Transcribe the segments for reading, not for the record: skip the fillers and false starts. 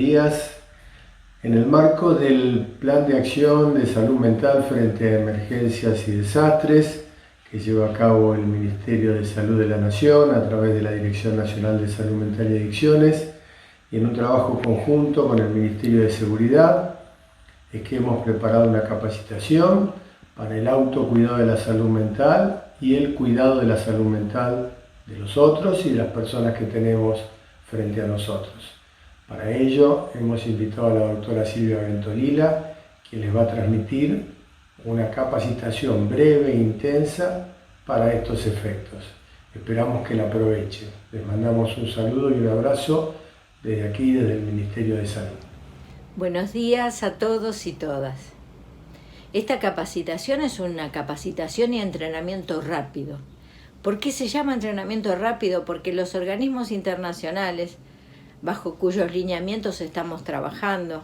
días. En el marco del Plan de Acción de Salud Mental frente a emergencias y desastres que lleva a cabo el Ministerio de Salud de la Nación a través de la Dirección Nacional de Salud Mental y Adicciones, y en un trabajo conjunto con el Ministerio de Seguridad, es que hemos preparado una capacitación para el autocuidado de la salud mental y el cuidado de la salud mental de los otros y de las personas que tenemos frente a nosotros. Para ello hemos invitado a la doctora Silvia Ventolila, quien les va a transmitir una capacitación breve e intensa para estos efectos. Esperamos que la aprovechen. Les mandamos un saludo y un abrazo desde aquí, desde el Ministerio de Salud. Buenos días a todos y todas. Esta capacitación es una capacitación y entrenamiento rápido. ¿Por qué se llama entrenamiento rápido? Porque los organismos internacionales, bajo cuyos lineamientos estamos trabajando,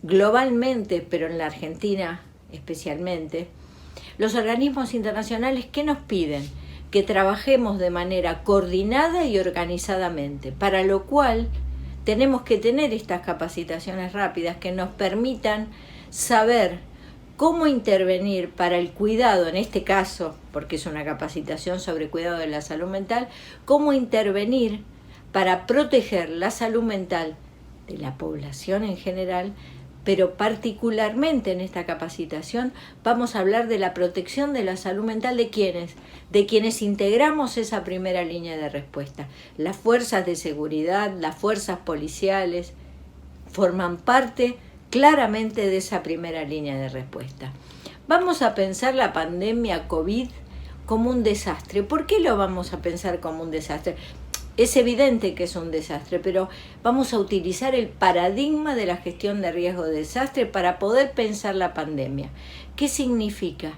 globalmente, pero en la Argentina especialmente, los organismos internacionales, ¿qué nos piden? Que trabajemos de manera coordinada y organizadamente, para lo cual tenemos que tener estas capacitaciones rápidas que nos permitan saber cómo intervenir para el cuidado, en este caso, porque es una capacitación sobre cuidado de la salud mental, cómo intervenir para proteger la salud mental de la población en general, pero particularmente en esta capacitación vamos a hablar de la protección de la salud mental de quienes integramos esa primera línea de respuesta. Las fuerzas de seguridad, las fuerzas policiales forman parte claramente de esa primera línea de respuesta. Vamos a pensar la pandemia COVID como un desastre. ¿Por qué lo vamos a pensar como un desastre? Es evidente que es un desastre, pero vamos a utilizar el paradigma de la gestión de riesgo de desastre para poder pensar la pandemia. ¿Qué significa?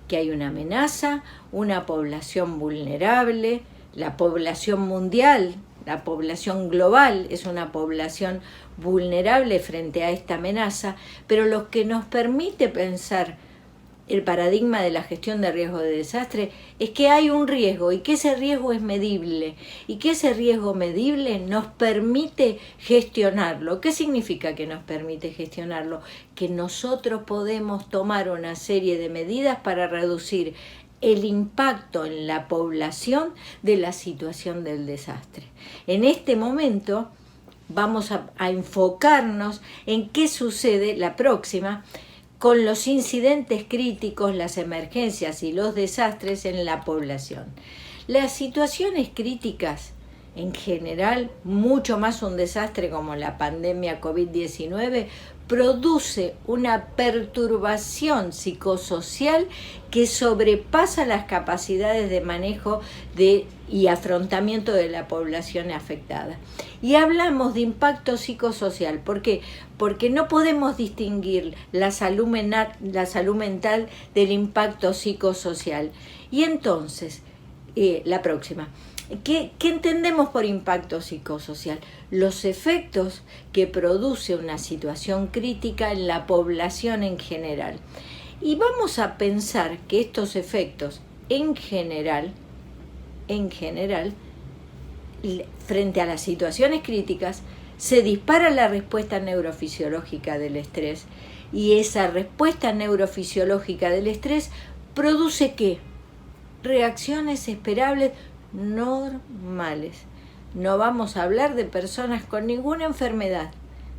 Que hay una amenaza, una población vulnerable, la población mundial, la población global es una población vulnerable frente a esta amenaza, pero lo que nos permite pensar el paradigma de la gestión de riesgo de desastre es que hay un riesgo y que ese riesgo es medible y que ese riesgo medible nos permite gestionarlo. ¿Qué significa que nos permite gestionarlo? Que nosotros podemos tomar una serie de medidas para reducir el impacto en la población de la situación del desastre. En este momento vamos a enfocarnos en qué sucede la próxima con los incidentes críticos, las emergencias y los desastres en la población. Las situaciones críticas, en general, mucho más un desastre como la pandemia COVID-19, produce una perturbación psicosocial que sobrepasa las capacidades de manejo y afrontamiento de la población afectada. Y hablamos de impacto psicosocial. ¿Por qué? Porque no podemos distinguir la salud mental del impacto psicosocial. Y entonces, la próxima. ¿Qué entendemos por impacto psicosocial? Los efectos que produce una situación crítica en la población en general. Y vamos a pensar que estos efectos en general, frente a las situaciones críticas, se dispara la respuesta neurofisiológica del estrés. Y esa respuesta neurofisiológica del estrés produce ¿qué? Reacciones esperables normales. No vamos a hablar de personas con ninguna enfermedad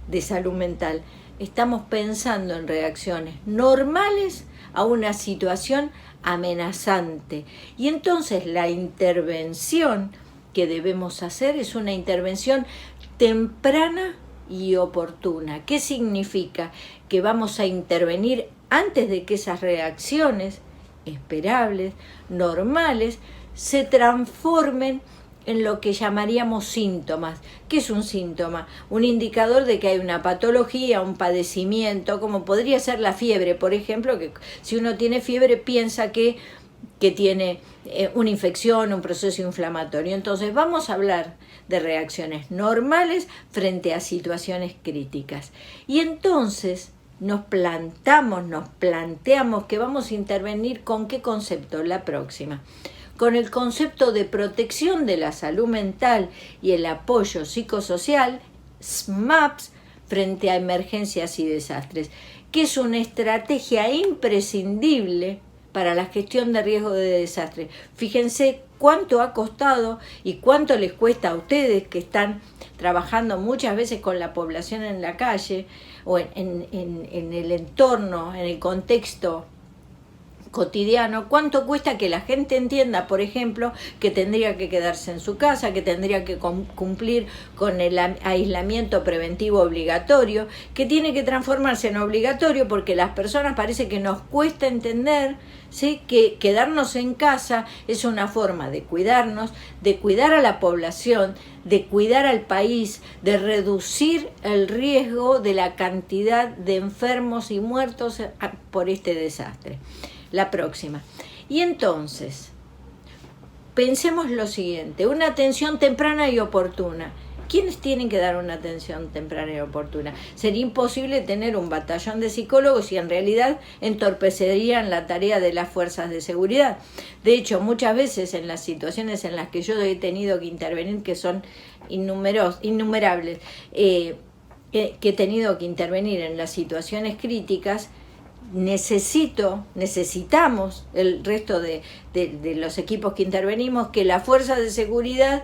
de salud mental. Estamos pensando en reacciones normales a una situación amenazante. Y entonces la intervención que debemos hacer es una intervención temprana y oportuna. ¿Qué significa? Que vamos a intervenir antes de que esas reacciones esperables, normales, se transformen en lo que llamaríamos síntomas. ¿Qué es un síntoma? Un indicador de que hay una patología, un padecimiento, como podría ser la fiebre, por ejemplo, que si uno tiene fiebre piensa que tiene una infección, un proceso inflamatorio. Entonces vamos a hablar de reacciones normales frente a situaciones críticas. Y entonces nos planteamos que vamos a intervenir con qué concepto, la próxima. Con el concepto de protección de la salud mental y el apoyo psicosocial SMAPS frente a emergencias y desastres, que es una estrategia imprescindible para la gestión de riesgo de desastre. Fíjense cuánto ha costado y cuánto les cuesta a ustedes que están trabajando muchas veces con la población en la calle o en el entorno, en el contexto cotidiano, cuánto cuesta que la gente entienda, por ejemplo, que tendría que quedarse en su casa, que tendría que cumplir con el aislamiento preventivo obligatorio, que tiene que transformarse en obligatorio porque las personas parece que nos cuesta entender, ¿sí?, que quedarnos en casa es una forma de cuidarnos, de cuidar a la población, de cuidar al país, de reducir el riesgo de la cantidad de enfermos y muertos por este desastre. La próxima. Y entonces, pensemos lo siguiente, una atención temprana y oportuna. ¿Quiénes tienen que dar una atención temprana y oportuna? Sería imposible tener un batallón de psicólogos y en realidad entorpecerían la tarea de las fuerzas de seguridad. De hecho, muchas veces en las situaciones en las que yo he tenido que intervenir, que son innumerables, que he tenido que intervenir en las situaciones críticas, necesitamos el resto de los equipos que intervenimos, que las fuerzas de seguridad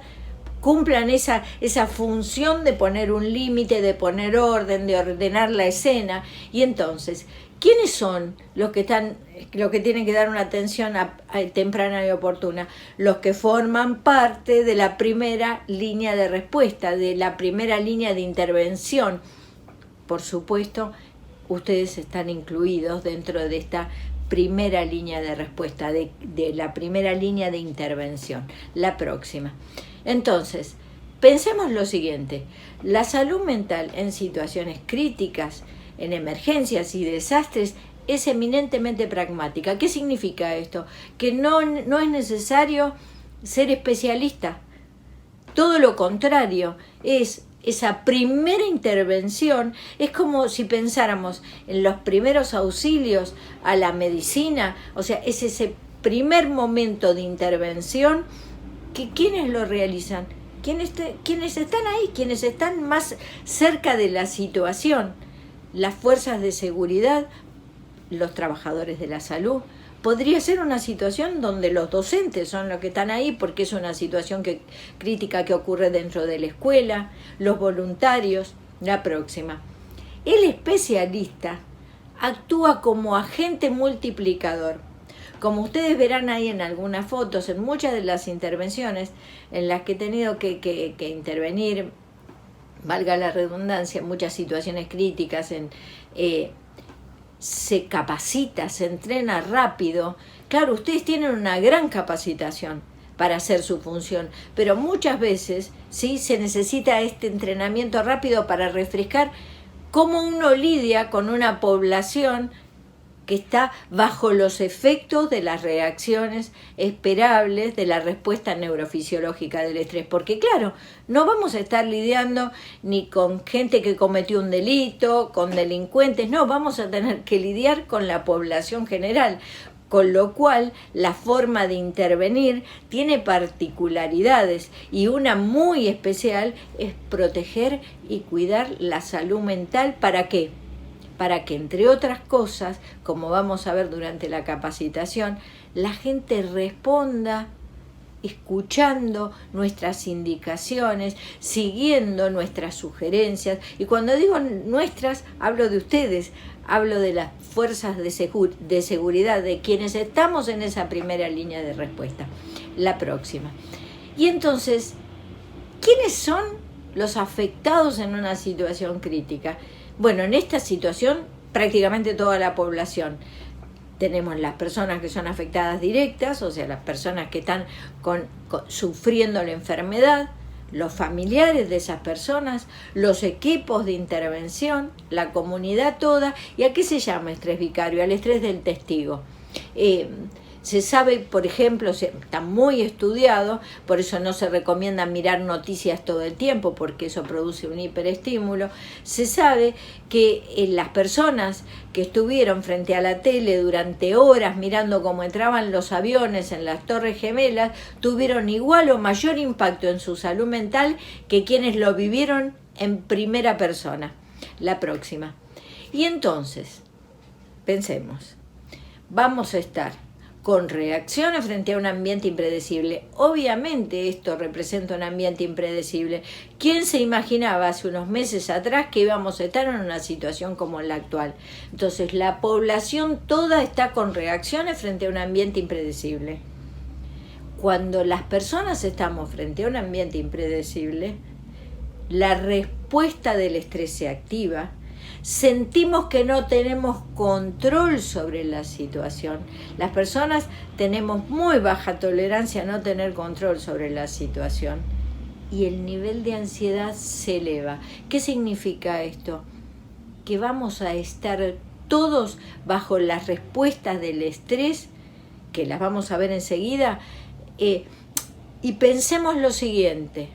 cumplan esa función de poner un límite, de poner orden, de ordenar la escena. Y entonces, ¿quiénes son los que tienen que dar una atención temprana y oportuna? Los que forman parte de la primera línea de respuesta, de la primera línea de intervención. Por supuesto, ustedes están incluidos dentro de esta primera línea de respuesta, de la primera línea de intervención. La próxima. Entonces, pensemos lo siguiente, la salud mental en situaciones críticas, en emergencias y desastres, es eminentemente pragmática. ¿Qué significa esto? Que no es necesario ser especialista. Todo lo contrario, esa primera intervención es como si pensáramos en los primeros auxilios a la medicina, o sea, es ese primer momento de intervención que ¿quiénes lo realizan? Quienes están ahí, quienes están más cerca de la situación, las fuerzas de seguridad, los trabajadores de la salud. Podría ser una situación donde los docentes son los que están ahí porque es una situación crítica que ocurre dentro de la escuela, los voluntarios. La próxima. El especialista actúa como agente multiplicador. Como ustedes verán ahí en algunas fotos, en muchas de las intervenciones en las que he tenido que intervenir, valga la redundancia, en muchas situaciones críticas, se capacita, se entrena rápido. Claro, ustedes tienen una gran capacitación para hacer su función, pero muchas veces sí se necesita este entrenamiento rápido para refrescar cómo uno lidia con una población que está bajo los efectos de las reacciones esperables de la respuesta neurofisiológica del estrés. Porque claro, no vamos a estar lidiando ni con gente que cometió un delito, con delincuentes, no, vamos a tener que lidiar con la población general. Con lo cual, la forma de intervenir tiene particularidades y una muy especial es proteger y cuidar la salud mental. ¿Para qué? Para que, entre otras cosas, como vamos a ver durante la capacitación, la gente responda escuchando nuestras indicaciones, siguiendo nuestras sugerencias. Y cuando digo nuestras, hablo de ustedes, hablo de las fuerzas de seguridad, de quienes estamos en esa primera línea de respuesta. La próxima. Y entonces, ¿quiénes son los afectados en una situación crítica? Bueno, en esta situación prácticamente toda la población. Tenemos las personas que son afectadas directas, o sea, las personas que están sufriendo la enfermedad, los familiares de esas personas, los equipos de intervención, la comunidad toda. ¿Y a qué se llama estrés vicario? Al estrés del testigo. Se sabe, por ejemplo, está muy estudiado, por eso no se recomienda mirar noticias todo el tiempo, porque eso produce un hiperestímulo. Se sabe que las personas que estuvieron frente a la tele durante horas mirando cómo entraban los aviones en las Torres Gemelas, tuvieron igual o mayor impacto en su salud mental que quienes lo vivieron en primera persona. La próxima. Y entonces, pensemos, vamos a estar con reacciones frente a un ambiente impredecible. Obviamente esto representa un ambiente impredecible. ¿Quién se imaginaba hace unos meses atrás que íbamos a estar en una situación como la actual? Entonces la población toda está con reacciones frente a un ambiente impredecible. Cuando las personas estamos frente a un ambiente impredecible, la respuesta del estrés se activa. Sentimos que no tenemos control sobre la situación. Las personas tenemos muy baja tolerancia a no tener control sobre la situación. Y el nivel de ansiedad se eleva. ¿Qué significa esto? Que vamos a estar todos bajo las respuestas del estrés, que las vamos a ver enseguida, y pensemos lo siguiente.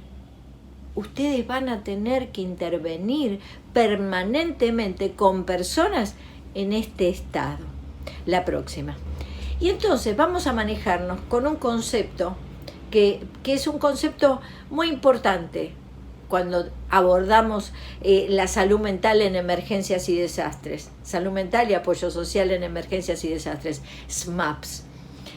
Ustedes van a tener que intervenir permanentemente con personas en este estado. La próxima. Y entonces vamos a manejarnos con un concepto que es un concepto muy importante cuando abordamos la salud mental en emergencias y desastres. Salud mental y apoyo social en emergencias y desastres. SMAPS.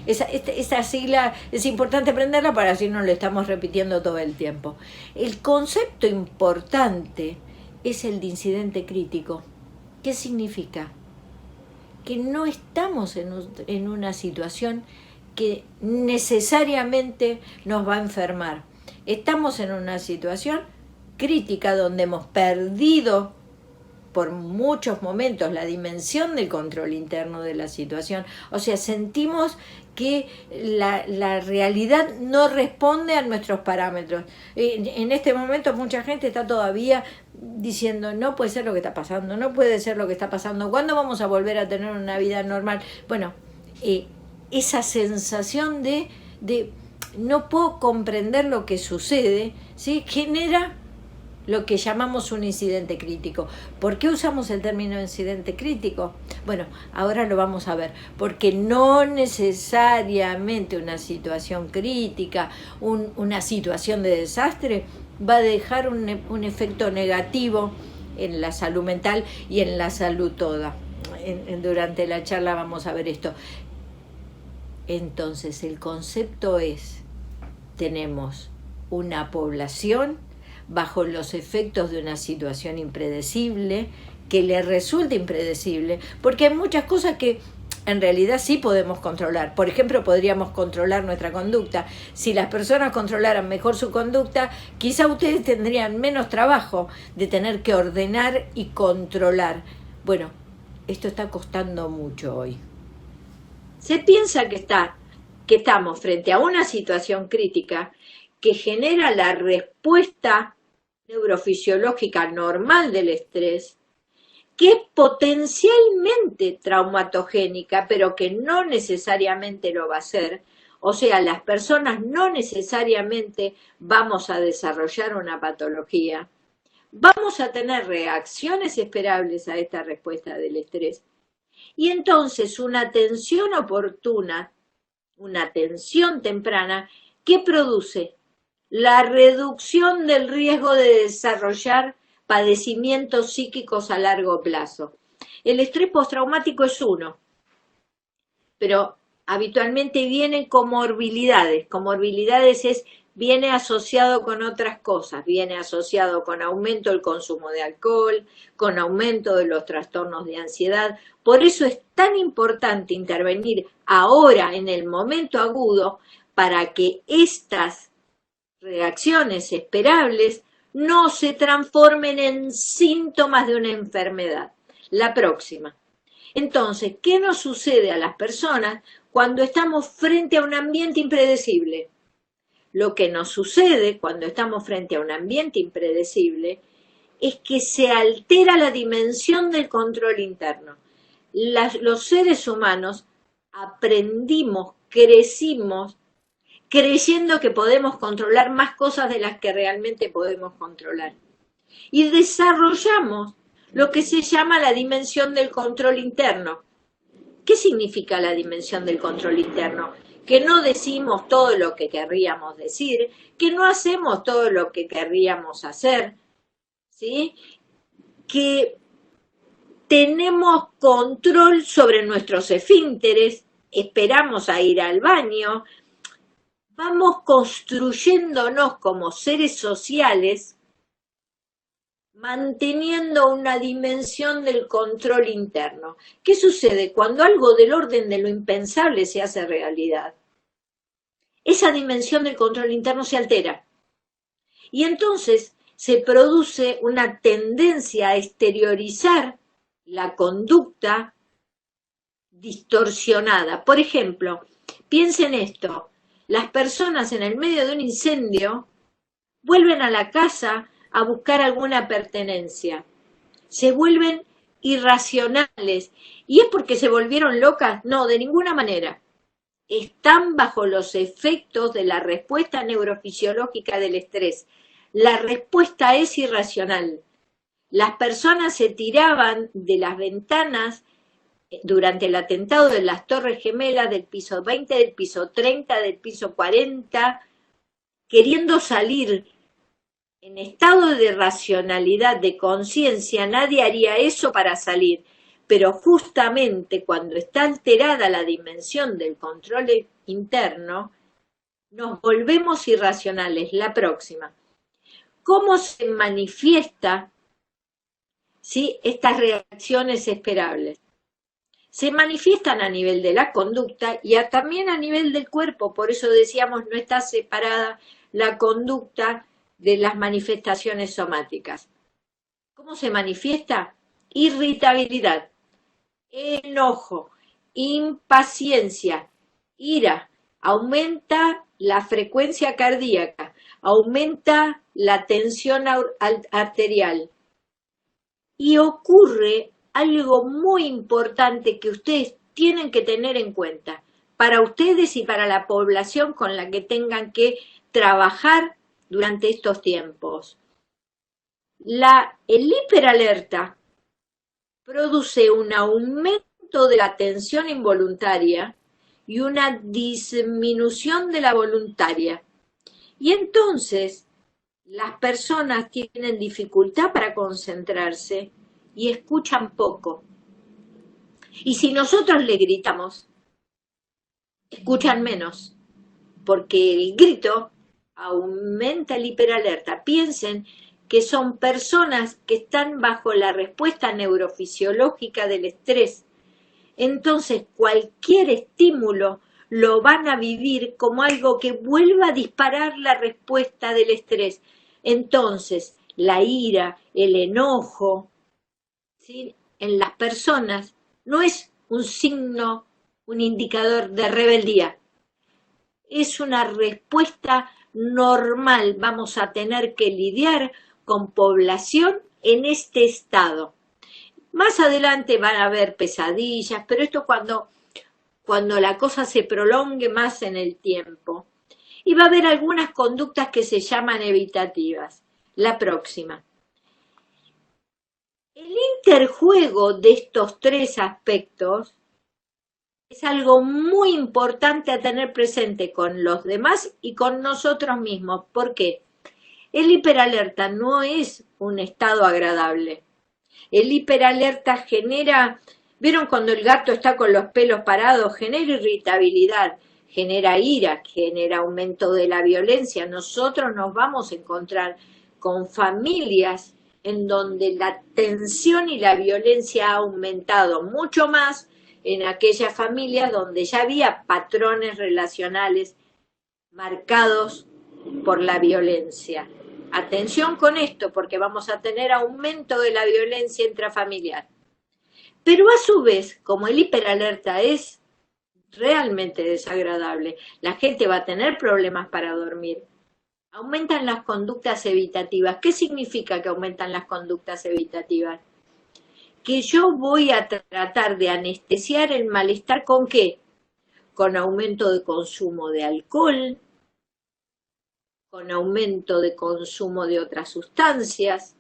Esa sigla es importante aprenderla para así no lo estamos repitiendo todo el tiempo. El concepto importante es el de incidente crítico. ¿Qué significa? Que no estamos en una situación que necesariamente nos va a enfermar. Estamos en una situación crítica donde hemos perdido por muchos momentos la dimensión del control interno de la situación. O sea, sentimos que la realidad no responde a nuestros parámetros. En este momento mucha gente está todavía diciendo, no puede ser lo que está pasando, no puede ser lo que está pasando, ¿cuándo vamos a volver a tener una vida normal? Bueno, esa sensación de no puedo comprender lo que sucede, ¿sí? Genera lo que llamamos un incidente crítico. ¿Por qué usamos el término incidente crítico? Bueno, ahora lo vamos a ver. Porque no necesariamente una situación crítica, una situación de desastre, va a dejar un efecto negativo en la salud mental y en la salud toda. Durante la charla vamos a ver esto. Entonces, el concepto es, tenemos una población bajo los efectos de una situación impredecible, que le resulta impredecible, porque hay muchas cosas que en realidad sí podemos controlar. Por ejemplo, podríamos controlar nuestra conducta. Si las personas controlaran mejor su conducta, quizá ustedes tendrían menos trabajo de tener que ordenar y controlar. Bueno, esto está costando mucho hoy. Se piensa que estamos frente a una situación crítica que genera la respuesta neurofisiológica normal del estrés, que es potencialmente traumatogénica, pero que no necesariamente lo va a ser. O sea, las personas no necesariamente vamos a desarrollar una patología. Vamos a tener reacciones esperables a esta respuesta del estrés. Y entonces una atención oportuna, una atención temprana, ¿qué produce? La reducción del riesgo de desarrollar padecimientos psíquicos a largo plazo. El estrés postraumático es uno, pero habitualmente vienen comorbilidades. Comorbilidades viene asociado con otras cosas, viene asociado con aumento del consumo de alcohol, con aumento de los trastornos de ansiedad. Por eso es tan importante intervenir ahora, en el momento agudo, para que estas reacciones esperables no se transformen en síntomas de una enfermedad. La próxima. Entonces, ¿qué nos sucede a las personas cuando estamos frente a un ambiente impredecible? Lo que nos sucede cuando estamos frente a un ambiente impredecible es que se altera la dimensión del control interno. Los seres humanos aprendimos, crecimos, creyendo que podemos controlar más cosas de las que realmente podemos controlar. Y desarrollamos lo que se llama la dimensión del control interno. ¿Qué significa la dimensión del control interno? Que no decimos todo lo que querríamos decir, que no hacemos todo lo que querríamos hacer, ¿sí? Que tenemos control sobre nuestros esfínteres, esperamos a ir al baño, vamos construyéndonos como seres sociales, manteniendo una dimensión del control interno. ¿Qué sucede cuando algo del orden de lo impensable se hace realidad? Esa dimensión del control interno se altera. Y entonces se produce una tendencia a exteriorizar la conducta distorsionada. Por ejemplo, piensen esto, las personas en el medio de un incendio vuelven a la casa a buscar alguna pertenencia, se vuelven irracionales. ¿Y es porque se volvieron locas? No, de ninguna manera. Están bajo los efectos de la respuesta neurofisiológica del estrés. La respuesta es irracional. Las personas se tiraban de las ventanas durante el atentado de las Torres Gemelas del piso 20, del piso 30, del piso 40, queriendo salir en estado de racionalidad, de conciencia. Nadie haría eso para salir, pero justamente cuando está alterada la dimensión del control interno, nos volvemos irracionales. La próxima. ¿Cómo se manifiesta, ¿sí?, estas reacciones esperables? Se manifiestan a nivel de la conducta y también a nivel del cuerpo. Por eso decíamos, no está separada la conducta de las manifestaciones somáticas. ¿Cómo se manifiesta? Irritabilidad, enojo, impaciencia, ira, aumenta la frecuencia cardíaca, aumenta la tensión arterial. Y ocurre algo muy importante que ustedes tienen que tener en cuenta, para ustedes y para la población con la que tengan que trabajar durante estos tiempos. El hiperalerta produce un aumento de la tensión involuntaria y una disminución de la voluntaria. Y entonces las personas tienen dificultad para concentrarse y escuchan poco. Y si nosotros le gritamos, escuchan menos, porque el grito aumenta el hiperalerta. Piensen que son personas que están bajo la respuesta neurofisiológica del estrés. Entonces, cualquier estímulo lo van a vivir como algo que vuelva a disparar la respuesta del estrés. Entonces, la ira, el enojo, ¿sí?, en las personas no es un signo, un indicador de rebeldía. Es una respuesta normal. Vamos a tener que lidiar con población en este estado. Más adelante van a haber pesadillas, pero esto cuando la cosa se prolongue más en el tiempo. Y va a haber algunas conductas que se llaman evitativas. La próxima. El interjuego de estos tres aspectos es algo muy importante a tener presente con los demás y con nosotros mismos. ¿Por qué? El hiperalerta no es un estado agradable. El hiperalerta genera, ¿vieron cuando el gato está con los pelos parados? Genera irritabilidad, genera ira, genera aumento de la violencia. Nosotros nos vamos a encontrar con familias en donde la tensión y la violencia ha aumentado mucho más en aquellas familias donde ya había patrones relacionales marcados por la violencia. Atención con esto, porque vamos a tener aumento de la violencia intrafamiliar. Pero a su vez, como el hiperalerta es realmente desagradable, la gente va a tener problemas para dormir. Aumentan las conductas evitativas. ¿Qué significa que aumentan las conductas evitativas? Que yo voy a tratar de anestesiar el malestar, ¿con qué? Con aumento de consumo de alcohol, con aumento de consumo de otras sustancias,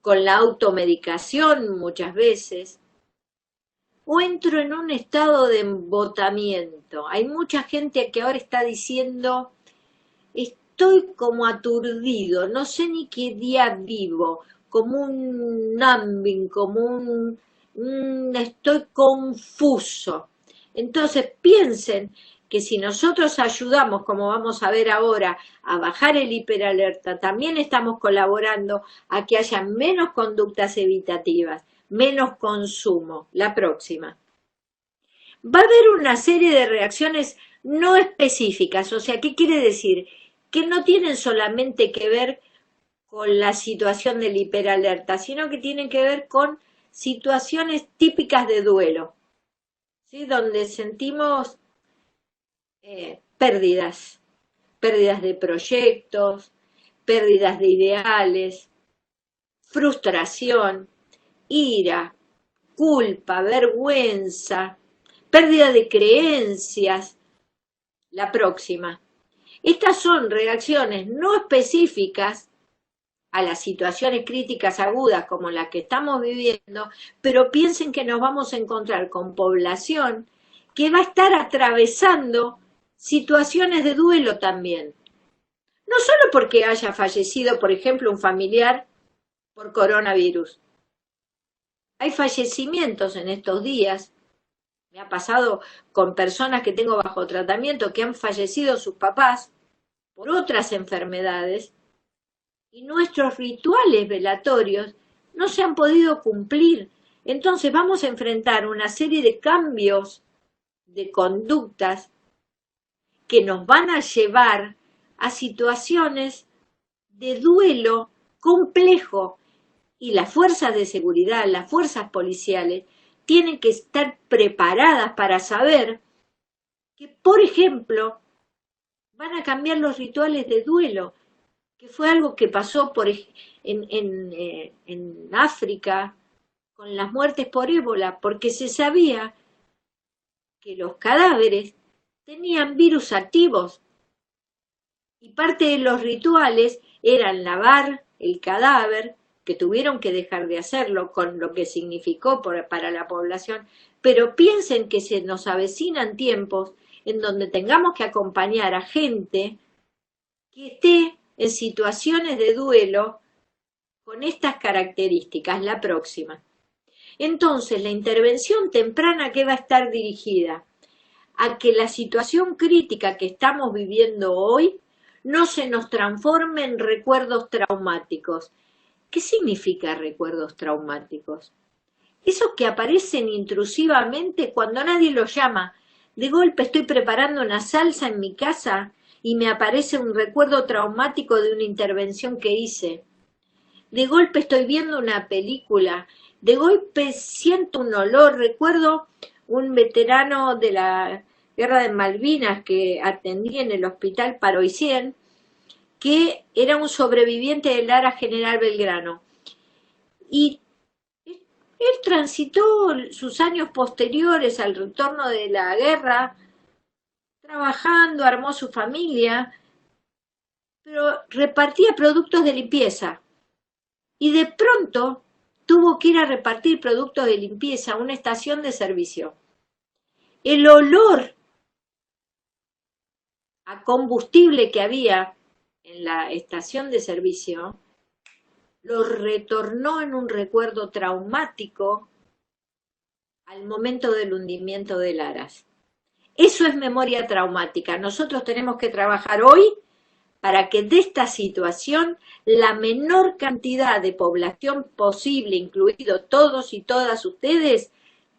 con la automedicación muchas veces, o entro en un estado de embotamiento. Hay mucha gente que ahora está diciendo, estoy como aturdido, no sé ni qué día vivo, como un numbing, como estoy confuso. Entonces piensen que si nosotros ayudamos, como vamos a ver ahora, a bajar el hiperalerta, también estamos colaborando a que haya menos conductas evitativas, menos consumo. La próxima. Va a haber una serie de reacciones no específicas, o sea, ¿qué quiere decir? Que no tienen solamente que ver con la situación del hiperalerta, sino que tienen que ver con situaciones típicas de duelo, ¿sí? Donde sentimos pérdidas de proyectos, pérdidas de ideales, frustración, ira, culpa, vergüenza, pérdida de creencias. La próxima. Estas son reacciones no específicas a las situaciones críticas agudas como las que estamos viviendo, pero piensen que nos vamos a encontrar con población que va a estar atravesando situaciones de duelo también. No solo porque haya fallecido, por ejemplo, un familiar por coronavirus. Hay fallecimientos en estos días. Me ha pasado con personas que tengo bajo tratamiento que han fallecido sus papás por otras enfermedades y nuestros rituales velatorios no se han podido cumplir. Entonces vamos a enfrentar una serie de cambios de conductas que nos van a llevar a situaciones de duelo complejo y las fuerzas de seguridad, las fuerzas policiales, tienen que estar preparadas para saber que, por ejemplo, van a cambiar los rituales de duelo, que fue algo que pasó en África con las muertes por ébola, porque se sabía que los cadáveres tenían virus activos y parte de los rituales eran lavar el cadáver, que tuvieron que dejar de hacerlo con lo que significó para la población, pero piensen que se nos avecinan tiempos en donde tengamos que acompañar a gente que esté en situaciones de duelo con estas características. La próxima. Entonces, la intervención temprana, ¿qué va a estar dirigida? A que la situación crítica que estamos viviendo hoy no se nos transforme en recuerdos traumáticos. ¿Qué significa recuerdos traumáticos? Esos que aparecen intrusivamente cuando nadie los llama. De golpe estoy preparando una salsa en mi casa y me aparece un recuerdo traumático de una intervención que hice. De golpe estoy viendo una película. De golpe siento un olor. Recuerdo un veterano de la Guerra de Malvinas que atendí en el Hospital Paroicien, que era un sobreviviente del ARA General Belgrano. Y él transitó sus años posteriores al retorno de la guerra, trabajando, armó su familia, pero repartía productos de limpieza. Y de pronto tuvo que ir a repartir productos de limpieza a una estación de servicio. El olor a combustible que había en la estación de servicio, lo retornó en un recuerdo traumático al momento del hundimiento del Aras. Eso es memoria traumática. Nosotros tenemos que trabajar hoy para que de esta situación la menor cantidad de población posible, incluido todos y todas ustedes,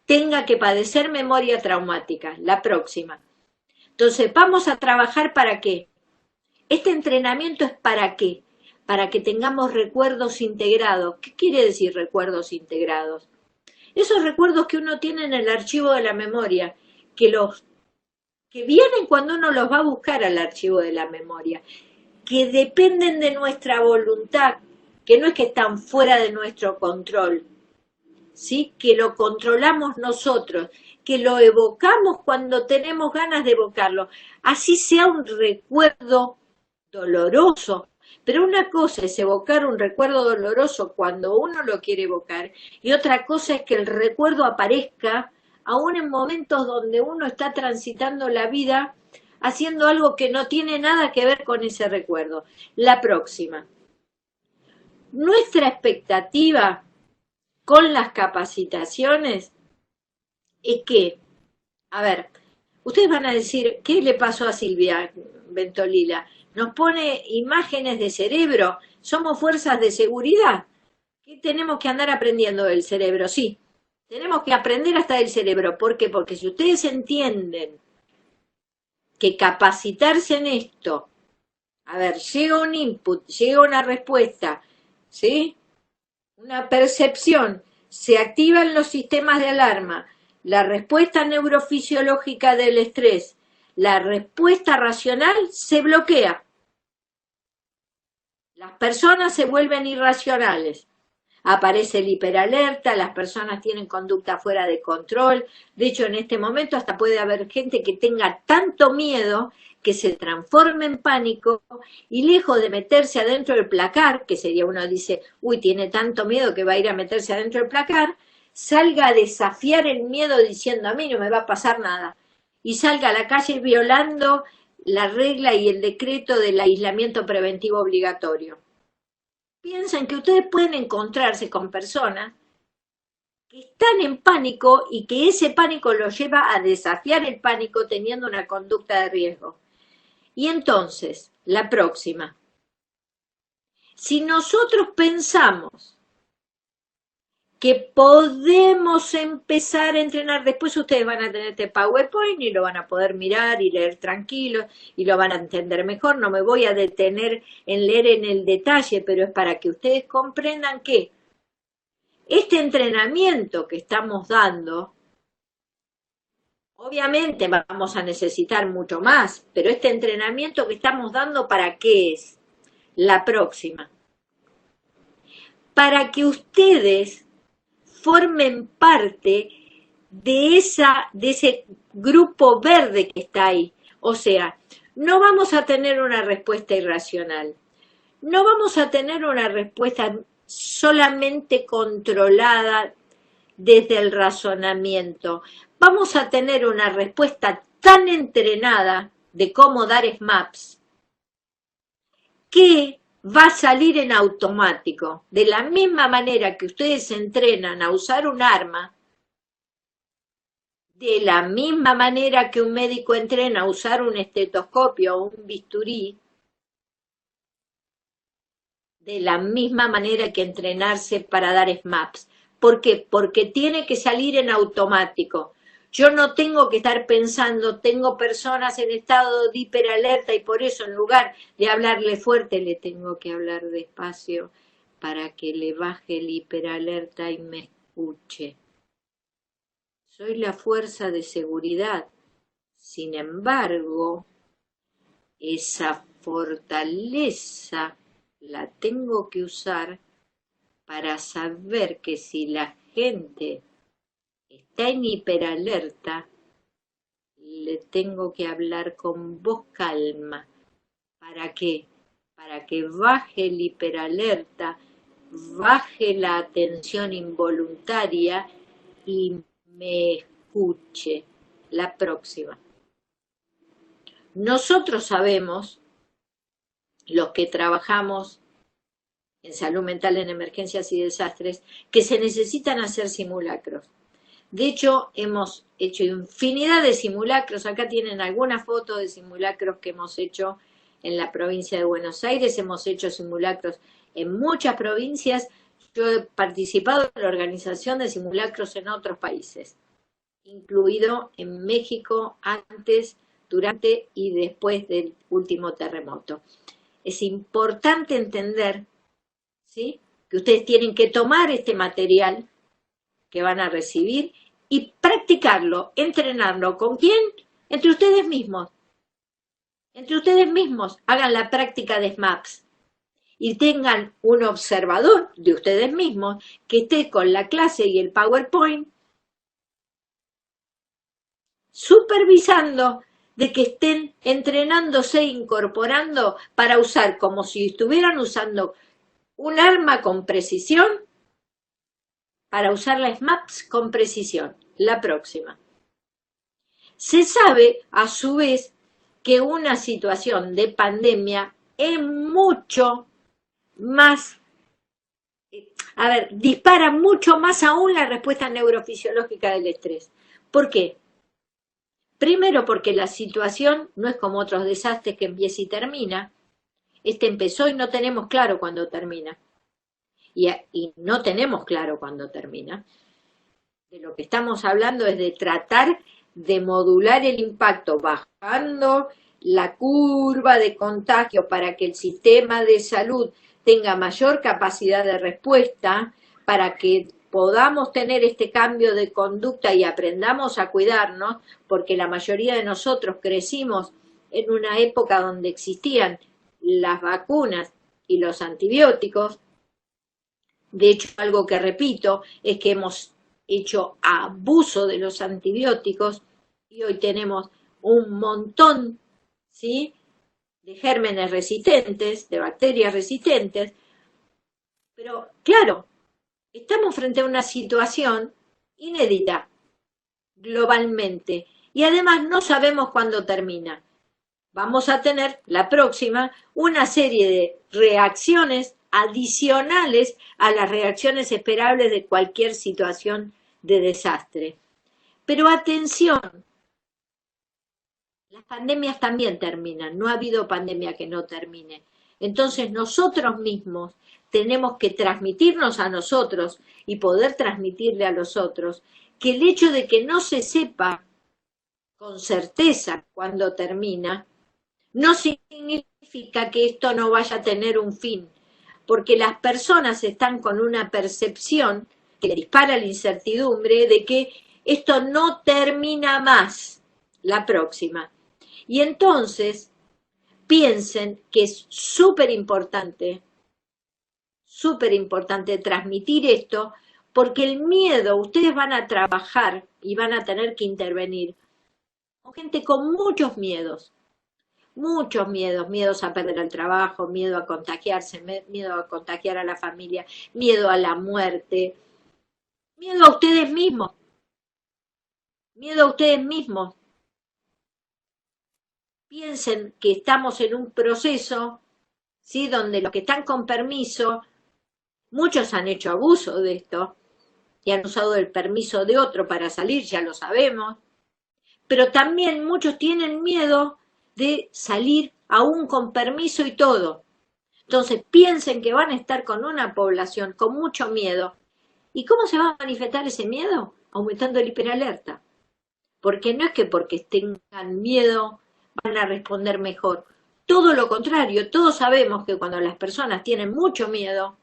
tenga que padecer memoria traumática. La próxima. Entonces, vamos a trabajar ¿para qué? Este entrenamiento es ¿para qué? Para que tengamos recuerdos integrados. ¿Qué quiere decir recuerdos integrados? Esos recuerdos que uno tiene en el archivo de la memoria, que vienen cuando uno los va a buscar al archivo de la memoria, que dependen de nuestra voluntad, que no es que están fuera de nuestro control, ¿sí? Que lo controlamos nosotros, que lo evocamos cuando tenemos ganas de evocarlo, así sea un recuerdo doloroso. Pero una cosa es evocar un recuerdo doloroso cuando uno lo quiere evocar, y otra cosa es que el recuerdo aparezca aún en momentos donde uno está transitando la vida haciendo algo que no tiene nada que ver con ese recuerdo. La próxima. Nuestra expectativa con las capacitaciones es que, a ver, ustedes van a decir, ¿qué le pasó a Silvia Ventolila? Nos pone imágenes de cerebro, somos fuerzas de seguridad. ¿Qué tenemos que andar aprendiendo del cerebro? Sí, tenemos que aprender hasta del cerebro. ¿Por qué? Porque si ustedes entienden que capacitarse en esto, a ver, llega un input, llega una respuesta, ¿sí? Una percepción, se activan los sistemas de alarma, la respuesta neurofisiológica del estrés, la respuesta racional se bloquea. Las personas se vuelven irracionales. Aparece el hiperalerta, las personas tienen conducta fuera de control. De hecho, en este momento hasta puede haber gente que tenga tanto miedo que se transforme en pánico y lejos de meterse adentro del placar, que sería uno dice, uy, tiene tanto miedo que va a ir a meterse adentro del placar, salga a desafiar el miedo diciendo, a mí no me va a pasar nada. Y salga a la calle violando la regla y el decreto del aislamiento preventivo obligatorio. Piensan que ustedes pueden encontrarse con personas que están en pánico y que ese pánico los lleva a desafiar el pánico teniendo una conducta de riesgo. Y entonces, la próxima. Si nosotros pensamos que podemos empezar a entrenar, después ustedes van a tener este PowerPoint y lo van a poder mirar y leer tranquilos y lo van a entender mejor. No me voy a detener en leer en el detalle, pero es para que ustedes comprendan que este entrenamiento que estamos dando, obviamente vamos a necesitar mucho más, pero este entrenamiento que estamos dando, ¿para qué es? La próxima. Para que ustedes formen parte de ese grupo verde que está ahí. O sea, no vamos a tener una respuesta irracional. No vamos a tener una respuesta solamente controlada desde el razonamiento. Vamos a tener una respuesta tan entrenada de cómo dar SMAPs que va a salir en automático. De la misma manera que ustedes se entrenan a usar un arma, de la misma manera que un médico entrena a usar un estetoscopio o un bisturí, de la misma manera que entrenarse para dar SMAPs. ¿Por qué? Porque tiene que salir en automático. Yo no tengo que estar pensando, tengo personas en estado de hiperalerta y por eso en lugar de hablarle fuerte le tengo que hablar despacio para que le baje el hiperalerta y me escuche. Soy la fuerza de seguridad. Sin embargo, esa fortaleza la tengo que usar para saber que si la gente está en hiperalerta, le tengo que hablar con voz calma. ¿Para qué? Para que baje el hiperalerta, baje la atención involuntaria y me escuche. La próxima. Nosotros sabemos, los que trabajamos en salud mental en emergencias y desastres, que se necesitan hacer simulacros. De hecho, hemos hecho infinidad de simulacros. Acá tienen algunas fotos de simulacros que hemos hecho en la provincia de Buenos Aires. Hemos hecho simulacros en muchas provincias. Yo he participado en la organización de simulacros en otros países, incluido en México antes, durante y después del último terremoto. Es importante entender, ¿sí?, que ustedes tienen que tomar este material que van a recibir y practicarlo, entrenarlo. ¿Con quién? Entre ustedes mismos. Entre ustedes mismos hagan la práctica de SMAPs y tengan un observador de ustedes mismos que esté con la clase y el PowerPoint supervisando de que estén entrenándose e incorporando para usar como si estuvieran usando un arma con precisión, para usar las SMAPs con precisión. La próxima. Se sabe, a su vez, que una situación de pandemia es mucho más, dispara mucho más aún la respuesta neurofisiológica del estrés. ¿Por qué? Primero porque la situación no es como otros desastres que empieza y termina. Este empezó y no tenemos claro cuándo termina. Y no tenemos claro cuándo termina. De lo que estamos hablando es de tratar de modular el impacto, bajando la curva de contagio para que el sistema de salud tenga mayor capacidad de respuesta, para que podamos tener este cambio de conducta y aprendamos a cuidarnos, porque la mayoría de nosotros crecimos en una época donde existían las vacunas y los antibióticos. De hecho, algo que repito es que hemos hecho abuso de los antibióticos y hoy tenemos un montón, ¿sí?, de gérmenes resistentes, de bacterias resistentes, pero claro, estamos frente a una situación inédita globalmente y además no sabemos cuándo termina. Vamos a tener la próxima una serie de reacciones adicionales a las reacciones esperables de cualquier situación de desastre. Pero atención, las pandemias también terminan, no ha habido pandemia que no termine. Entonces nosotros mismos tenemos que transmitirnos a nosotros y poder transmitirle a los otros que el hecho de que no se sepa con certeza cuándo termina, no significa que esto no vaya a tener un fin, porque las personas están con una percepción que le dispara la incertidumbre de que esto no termina más la próxima. Y entonces piensen que es súper importante transmitir esto, porque el miedo, ustedes van a trabajar y van a tener que intervenir con gente con muchos miedos, miedos a perder el trabajo, miedo a contagiarse, miedo a contagiar a la familia, miedo a la muerte, miedo a ustedes mismos, Piensen que estamos en un proceso, ¿sí?, donde los que están con permiso, muchos han hecho abuso de esto y han usado el permiso de otro para salir, ya lo sabemos, pero también muchos tienen miedo de salir aún con permiso y todo. Entonces piensen que van a estar con una población con mucho miedo. ¿Y cómo se va a manifestar ese miedo? Aumentando el hiperalerta. Porque no es que porque tengan miedo van a responder mejor. Todo lo contrario, todos sabemos que cuando las personas tienen mucho miedo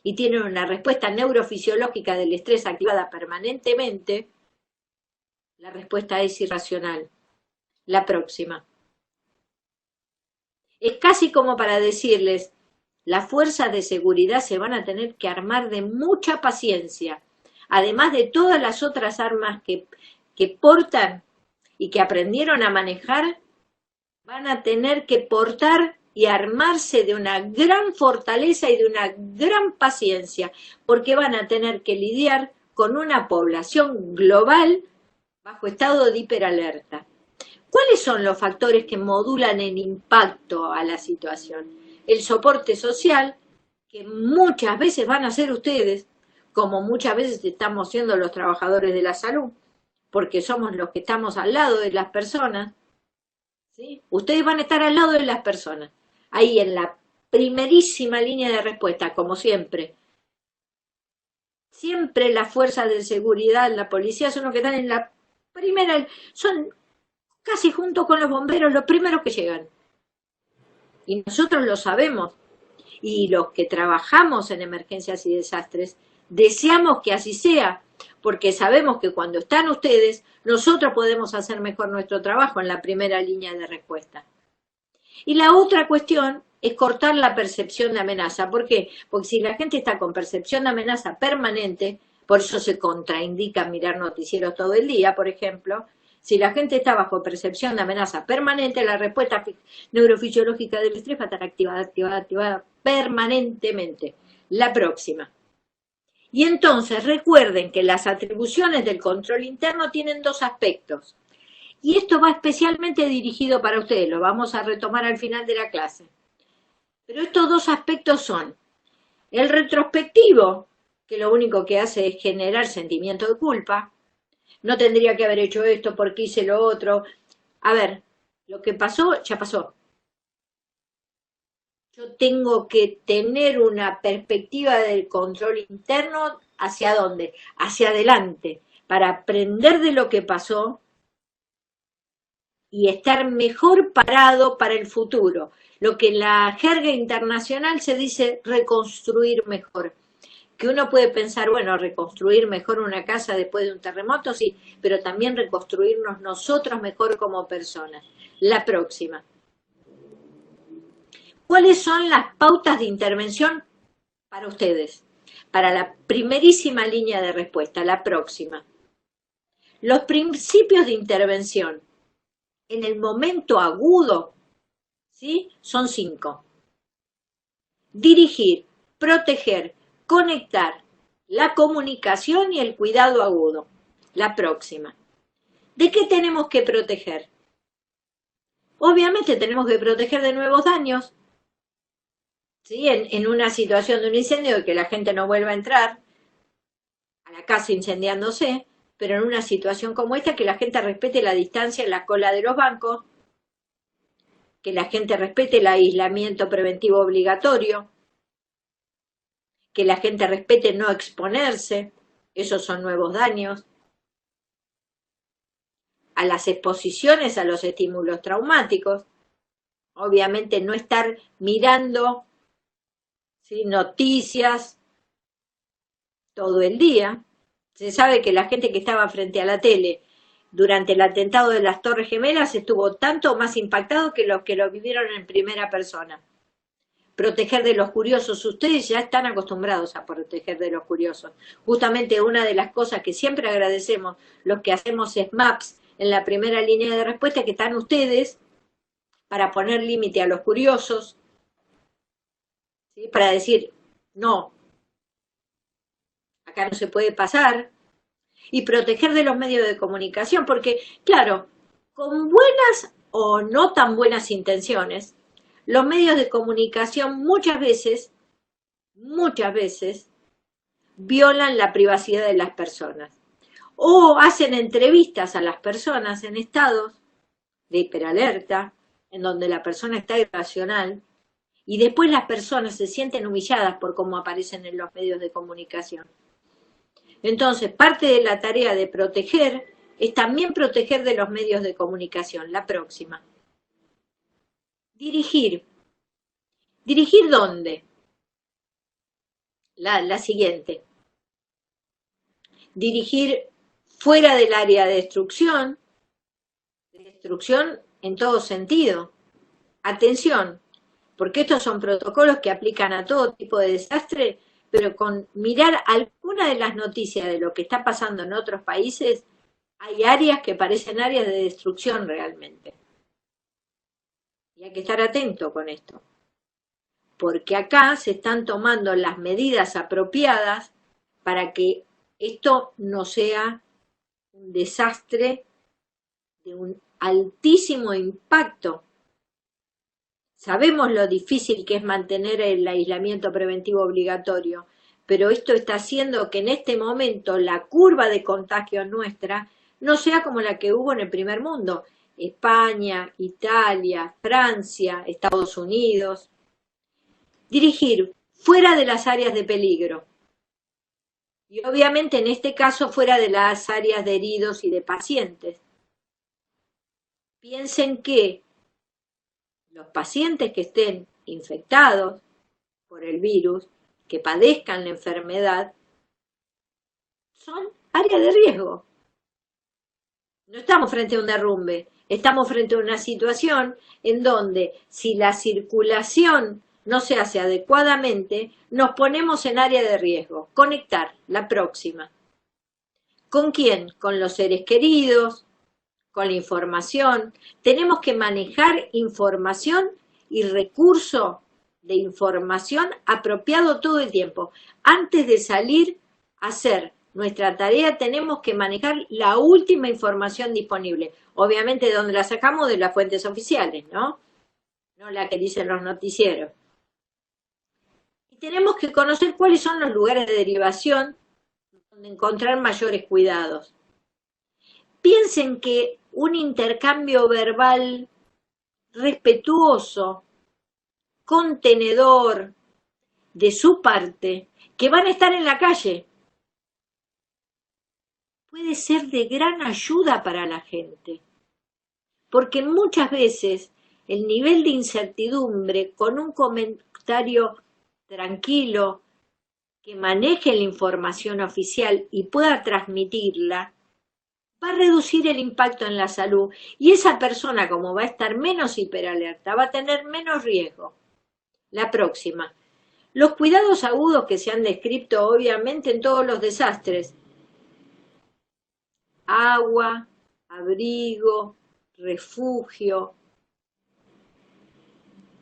y tienen una respuesta neurofisiológica del estrés activada permanentemente, la respuesta es irracional. La próxima. Es casi como para decirles, las fuerzas de seguridad se van a tener que armar de mucha paciencia, además de todas las otras armas que portan y que aprendieron a manejar, van a tener que portar y armarse de una gran fortaleza y de una gran paciencia, porque van a tener que lidiar con una población global bajo estado de hiperalerta. ¿Cuáles son los factores que modulan el impacto a la situación? El soporte social, que muchas veces van a ser ustedes, como muchas veces estamos siendo los trabajadores de la salud, porque somos los que estamos al lado de las personas, ¿sí? Ustedes van a estar al lado de las personas, ahí en la primerísima línea de respuesta, como siempre. Siempre las fuerzas de seguridad, la policía, son los que están en la primera, son casi junto con los bomberos los primeros que llegan. Y nosotros lo sabemos. Y los que trabajamos en emergencias y desastres, deseamos que así sea, porque sabemos que cuando están ustedes, nosotros podemos hacer mejor nuestro trabajo en la primera línea de respuesta. Y la otra cuestión es cortar la percepción de amenaza. ¿Por qué? Porque si la gente está con percepción de amenaza permanente, por eso se contraindica mirar noticieros todo el día, por ejemplo. Si la gente está bajo percepción de amenaza permanente, la respuesta neurofisiológica del estrés va a estar activada permanentemente. La próxima. Y entonces recuerden que las atribuciones del control interno tienen dos aspectos. Y esto va especialmente dirigido para ustedes, lo vamos a retomar al final de la clase. Pero estos dos aspectos son el retrospectivo, que lo único que hace es generar sentimiento de culpa. No tendría que haber hecho esto porque hice lo otro. A ver, lo que pasó, ya pasó. Yo tengo que tener una perspectiva del control interno hacia dónde, hacia adelante, para aprender de lo que pasó y estar mejor parado para el futuro. Lo que en la jerga internacional se dice reconstruir mejor. Que uno puede pensar, bueno, reconstruir mejor una casa después de un terremoto, sí, pero también reconstruirnos nosotros mejor como personas. La próxima. ¿Cuáles son las pautas de intervención para ustedes? Para la primerísima línea de respuesta, la próxima. Los principios de intervención en el momento agudo, ¿sí? Son 5. Dirigir, proteger, conectar, la comunicación y el cuidado agudo. La próxima. ¿De qué tenemos que proteger? Obviamente tenemos que proteger de nuevos daños, ¿sí? En una situación de un incendio, que la gente no vuelva a entrar a la casa incendiándose, pero en una situación como esta, que la gente respete la distancia en la cola de los bancos, que la gente respete el aislamiento preventivo obligatorio, que la gente respete no exponerse, esos son nuevos daños, a las exposiciones a los estímulos traumáticos, obviamente no estar mirando, ¿sí?, noticias todo el día. Se sabe que la gente que estaba frente a la tele durante el atentado de las Torres Gemelas estuvo tanto más impactado que los que lo vivieron en primera persona. Proteger de los curiosos. Ustedes ya están acostumbrados a proteger de los curiosos. Justamente una de las cosas que siempre agradecemos los que hacemos SMAPs en la primera línea de respuesta, que están ustedes para poner límite a los curiosos, ¿sí?, para decir, no, acá no se puede pasar, y proteger de los medios de comunicación, porque, claro, con buenas o no tan buenas intenciones, los medios de comunicación muchas veces, violan la privacidad de las personas. O hacen entrevistas a las personas en estados de hiperalerta, en donde la persona está irracional, y después las personas se sienten humilladas por cómo aparecen en los medios de comunicación. Entonces, parte de la tarea de proteger es también proteger de los medios de comunicación. La próxima. Dirigir. ¿Dirigir dónde? La siguiente. Dirigir fuera del área de destrucción en todo sentido. Atención, porque estos son protocolos que aplican a todo tipo de desastre, pero con mirar alguna de las noticias de lo que está pasando en otros países, hay áreas que parecen áreas de destrucción realmente. Y hay que estar atento con esto, porque acá se están tomando las medidas apropiadas para que esto no sea un desastre de un altísimo impacto. Sabemos lo difícil que es mantener el aislamiento preventivo obligatorio, pero esto está haciendo que en este momento la curva de contagio nuestra no sea como la que hubo en el primer mundo. España, Italia, Francia, Estados Unidos. Dirigir fuera de las áreas de peligro. Y obviamente en este caso fuera de las áreas de heridos y de pacientes. Piensen que los pacientes que estén infectados por el virus, que padezcan la enfermedad, son áreas de riesgo. No estamos frente a un derrumbe, estamos frente a una situación en donde si la circulación no se hace adecuadamente, nos ponemos en área de riesgo. Conectar, la próxima. ¿Con quién? Con los seres queridos, con la información. Tenemos que manejar información y recurso de información apropiado todo el tiempo. Antes de salir a hacer nuestra tarea, tenemos que manejar la última información disponible. Obviamente, ¿dónde la sacamos? De las fuentes oficiales, ¿no? No la que dicen los noticieros. Y tenemos que conocer cuáles son los lugares de derivación donde encontrar mayores cuidados. Piensen que un intercambio verbal respetuoso, contenedor, de su parte, que van a estar en la calle, puede ser de gran ayuda para la gente. Porque muchas veces el nivel de incertidumbre, con un comentario tranquilo, que maneje la información oficial y pueda transmitirla, va a reducir el impacto en la salud. Y esa persona, como va a estar menos hiperalerta, va a tener menos riesgo. La próxima. Los cuidados agudos que se han descrito obviamente en todos los desastres. Agua, abrigo, refugio.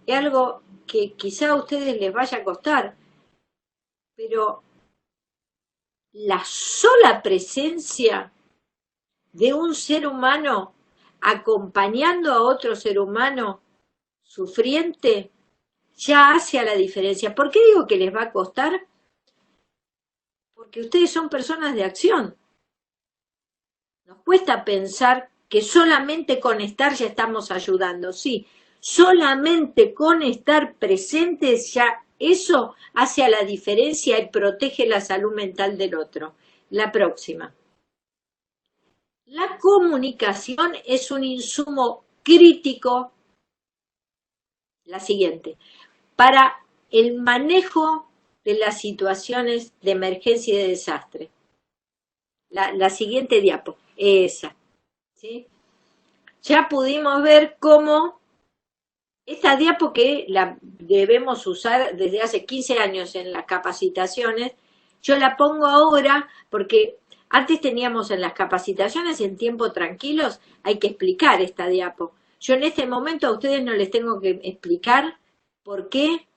Es algo que quizá a ustedes les vaya a costar, pero la sola presencia de un ser humano acompañando a otro ser humano sufriente ya hace la diferencia. ¿Por qué digo que les va a costar? Porque ustedes son personas de acción. Nos cuesta pensar que solamente con estar ya estamos ayudando. Sí, solamente con estar presentes ya eso hace la diferencia y protege la salud mental del otro. La próxima. La comunicación es un insumo crítico. La siguiente. Para el manejo de las situaciones de emergencia y de desastre. La siguiente diapo, esa. ¿Sí? Ya pudimos ver cómo esta diapo, que la debemos usar desde hace 15 años en las capacitaciones, yo la pongo ahora porque antes teníamos en las capacitaciones en tiempo tranquilos, hay que explicar esta diapo. Yo en este momento a ustedes no les tengo que explicar por qué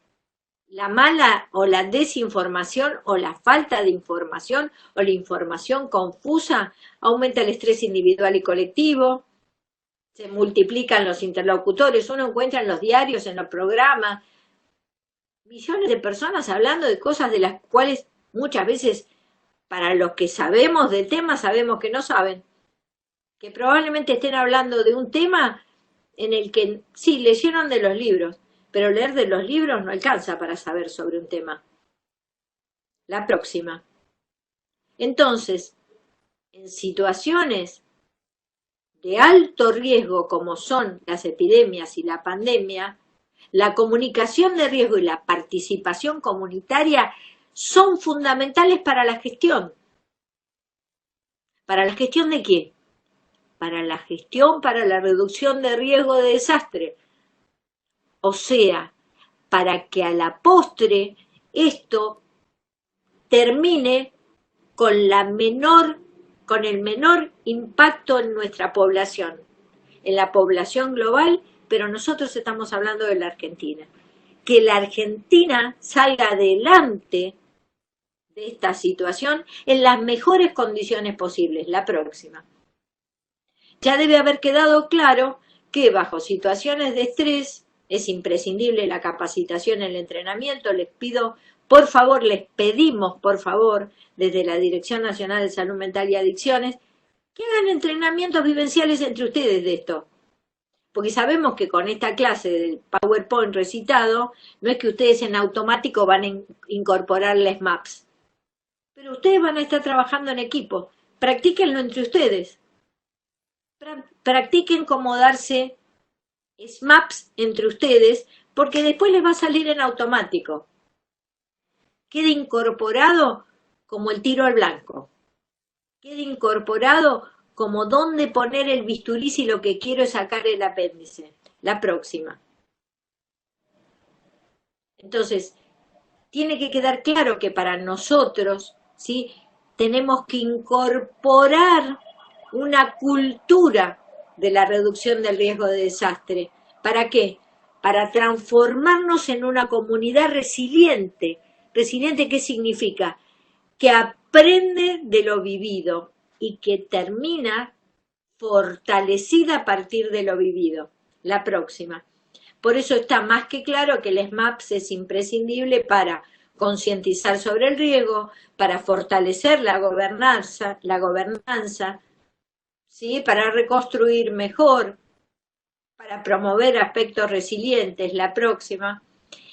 la mala o la desinformación o la falta de información o la información confusa aumenta el estrés individual y colectivo, se multiplican los interlocutores, uno encuentra en los diarios, en los programas, millones de personas hablando de cosas de las cuales muchas veces para los que sabemos del tema sabemos que no saben, que probablemente estén hablando de un tema en el que sí, leyeron de los libros, pero leer de los libros no alcanza para saber sobre un tema. La próxima. Entonces, en situaciones de alto riesgo como son las epidemias y la pandemia, la comunicación de riesgo y la participación comunitaria son fundamentales para la gestión. ¿Para la gestión de qué? Para la gestión, para la reducción de riesgo de desastre. O sea, para que a la postre esto termine con el menor impacto en nuestra población, en la población global, pero nosotros estamos hablando de la Argentina. Que la Argentina salga adelante de esta situación en las mejores condiciones posibles. La próxima. Ya debe haber quedado claro que bajo situaciones de estrés es imprescindible la capacitación, el entrenamiento. Les pido, por favor, les pedimos, por favor, desde la Dirección Nacional de Salud Mental y Adicciones, que hagan entrenamientos vivenciales entre ustedes de esto. Porque sabemos que con esta clase del PowerPoint recitado, no es que ustedes en automático van a incorporar las maps. Pero ustedes van a estar trabajando en equipo. Practíquenlo entre ustedes. Practiquen cómo darse SMAPs entre ustedes, porque después les va a salir en automático. Quede incorporado como el tiro al blanco. Quede incorporado como dónde poner el bisturí si lo que quiero es sacar el apéndice. La próxima. Entonces, tiene que quedar claro que para nosotros, ¿sí?, tenemos que incorporar una cultura de la reducción del riesgo de desastre. ¿Para qué? Para transformarnos en una comunidad resiliente. ¿Resiliente qué significa? Que aprende de lo vivido y que termina fortalecida a partir de lo vivido. La próxima. Por eso está más que claro que el SMAPS es imprescindible para concientizar sobre el riesgo, para fortalecer la gobernanza, ¿sí? Para reconstruir mejor, para promover aspectos resilientes, la próxima.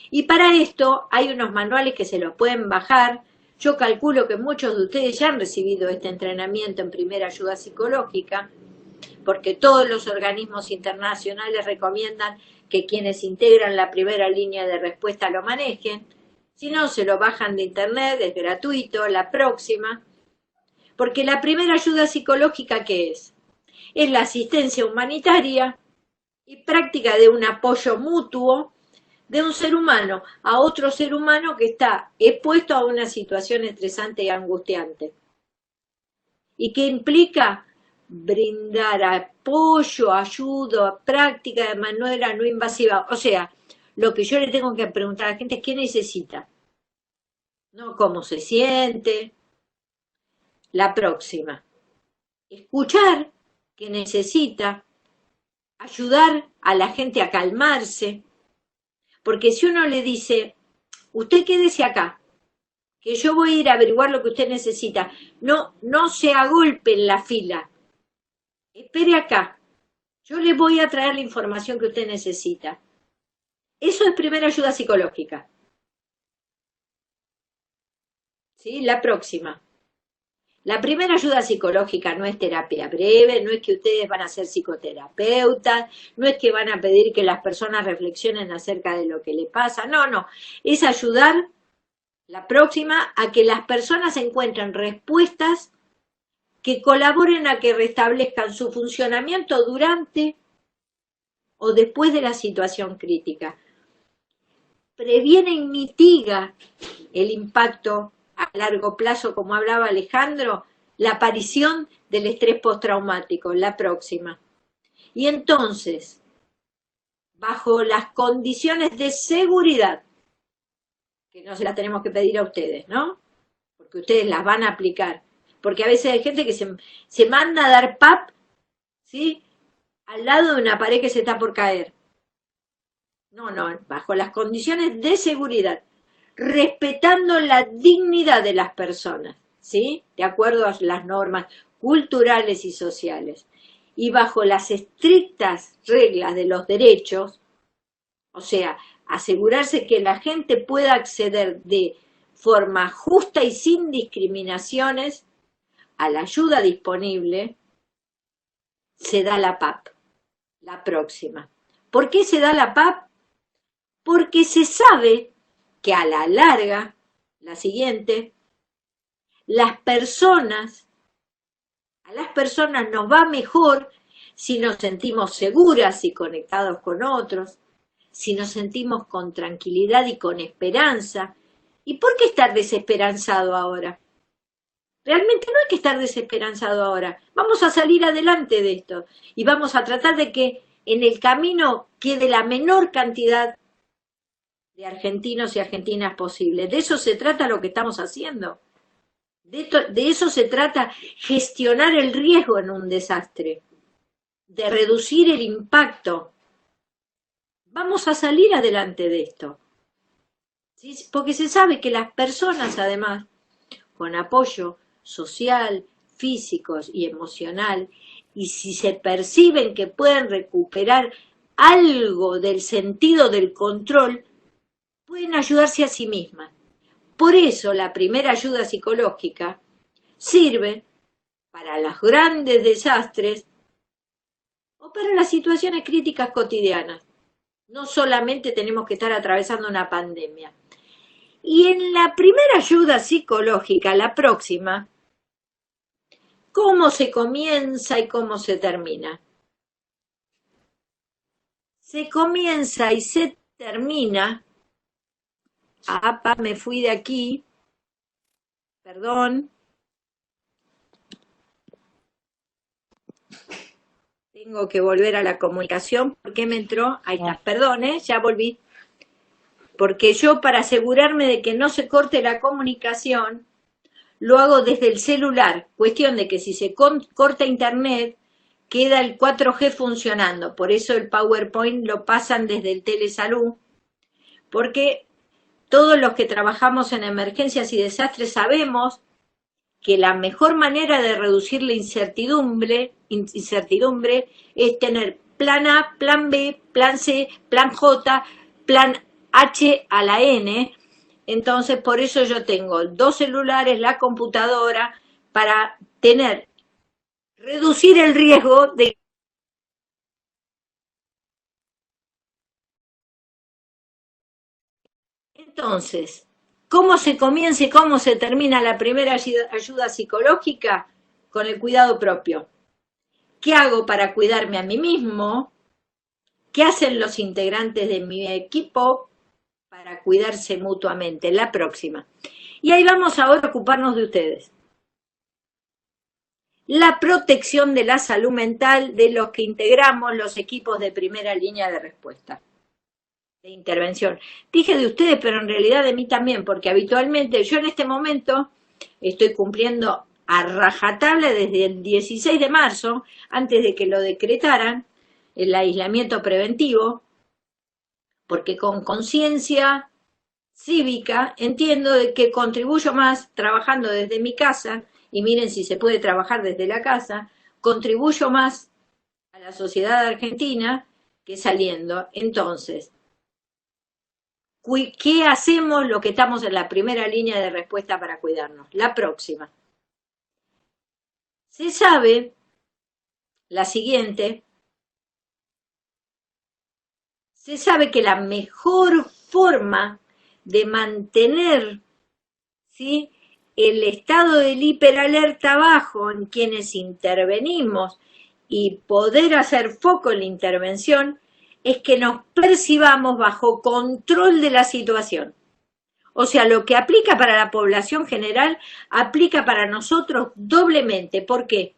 Y para esto hay unos manuales que se los pueden bajar. Yo calculo que muchos de ustedes ya han recibido este entrenamiento en primera ayuda psicológica, porque todos los organismos internacionales recomiendan que quienes integran la primera línea de respuesta lo manejen. Si no, se lo bajan de internet, es gratuito, la próxima. Porque la primera ayuda psicológica, ¿qué es? Es la asistencia humanitaria y práctica de un apoyo mutuo de un ser humano a otro ser humano que está expuesto a una situación estresante y angustiante. Y que implica brindar apoyo, ayuda, práctica de manera no invasiva. O sea, lo que yo le tengo que preguntar a la gente es qué necesita, no cómo se siente. La próxima, escuchar qué necesita, ayudar a la gente a calmarse, porque si uno le dice, usted quédese acá, que yo voy a ir a averiguar lo que usted necesita, no se agolpe en la fila, espere acá, yo le voy a traer la información que usted necesita. Eso es primera ayuda psicológica. ¿Sí? La próxima. La primera ayuda psicológica no es terapia breve, no es que ustedes van a ser psicoterapeutas, no es que van a pedir que las personas reflexionen acerca de lo que les pasa, no, es ayudar, la próxima, a que las personas encuentren respuestas que colaboren a que restablezcan su funcionamiento durante o después de la situación crítica. Previene y mitiga el impacto a largo plazo, como hablaba Alejandro, la aparición del estrés postraumático, la próxima. Y entonces, bajo las condiciones de seguridad, que no se las tenemos que pedir a ustedes, ¿no? Porque ustedes las van a aplicar. Porque a veces hay gente que se manda a dar pap, ¿sí? Al lado de una pared que se está por caer. No, bajo las condiciones de seguridad, respetando la dignidad de las personas, ¿sí? De acuerdo a las normas culturales y sociales. Y bajo las estrictas reglas de los derechos, o sea, asegurarse que la gente pueda acceder de forma justa y sin discriminaciones a la ayuda disponible, se da la PAP, la próxima. ¿Por qué se da la PAP? Porque se sabe que a la larga, la siguiente, a las personas nos va mejor si nos sentimos seguras y conectados con otros, si nos sentimos con tranquilidad y con esperanza. ¿Y por qué estar desesperanzado ahora? Realmente no hay que estar desesperanzado ahora. Vamos a salir adelante de esto y vamos a tratar de que en el camino quede la menor cantidad de argentinos y argentinas posible. De eso se trata lo que estamos haciendo. De eso se trata gestionar el riesgo en un desastre, de reducir el impacto. Vamos a salir adelante de esto. ¿Sí? Porque se sabe que las personas, además, con apoyo social, físico y emocional, y si se perciben que pueden recuperar algo del sentido del control, pueden ayudarse a sí mismas. Por eso la primera ayuda psicológica sirve para los grandes desastres o para las situaciones críticas cotidianas. No solamente tenemos que estar atravesando una pandemia. Y en la primera ayuda psicológica, la próxima, ¿cómo se comienza y cómo se termina? Se comienza y se termina. Me fui de aquí. Perdón. Tengo que volver a la comunicación. ¿Por qué me entró? Ahí está. Perdón, ya volví. Porque yo, para asegurarme de que no se corte la comunicación, lo hago desde el celular. Cuestión de que si se corta internet, queda el 4G funcionando. Por eso el PowerPoint lo pasan desde el Telesalud, porque todos los que trabajamos en emergencias y desastres sabemos que la mejor manera de reducir la incertidumbre es tener plan A, plan B, plan C, plan J, plan H a la N. Entonces, por eso yo tengo 2 celulares, la computadora, para reducir el riesgo de... Entonces, ¿cómo se comienza y cómo se termina la primera ayuda psicológica? Con el cuidado propio. ¿Qué hago para cuidarme a mí mismo? ¿Qué hacen los integrantes de mi equipo para cuidarse mutuamente? La próxima. Y ahí vamos ahora a ocuparnos de ustedes. La protección de la salud mental de los que integramos los equipos de primera línea de respuesta, de intervención. Dije de ustedes, pero en realidad de mí también, porque habitualmente yo en este momento estoy cumpliendo a rajatabla desde el 16 de marzo, antes de que lo decretaran, el aislamiento preventivo, porque con conciencia cívica entiendo de que contribuyo más trabajando desde mi casa, y miren si se puede trabajar desde la casa, contribuyo más a la sociedad argentina que saliendo. Entonces, ¿qué hacemos los que estamos en la primera línea de respuesta para cuidarnos? La próxima. Se sabe, la siguiente, se sabe que la mejor forma de mantener, ¿sí?, el estado del hiperalerta bajo en quienes intervenimos y poder hacer foco en la intervención es que nos percibamos bajo control de la situación. O sea, lo que aplica para la población general aplica para nosotros doblemente. ¿Por qué?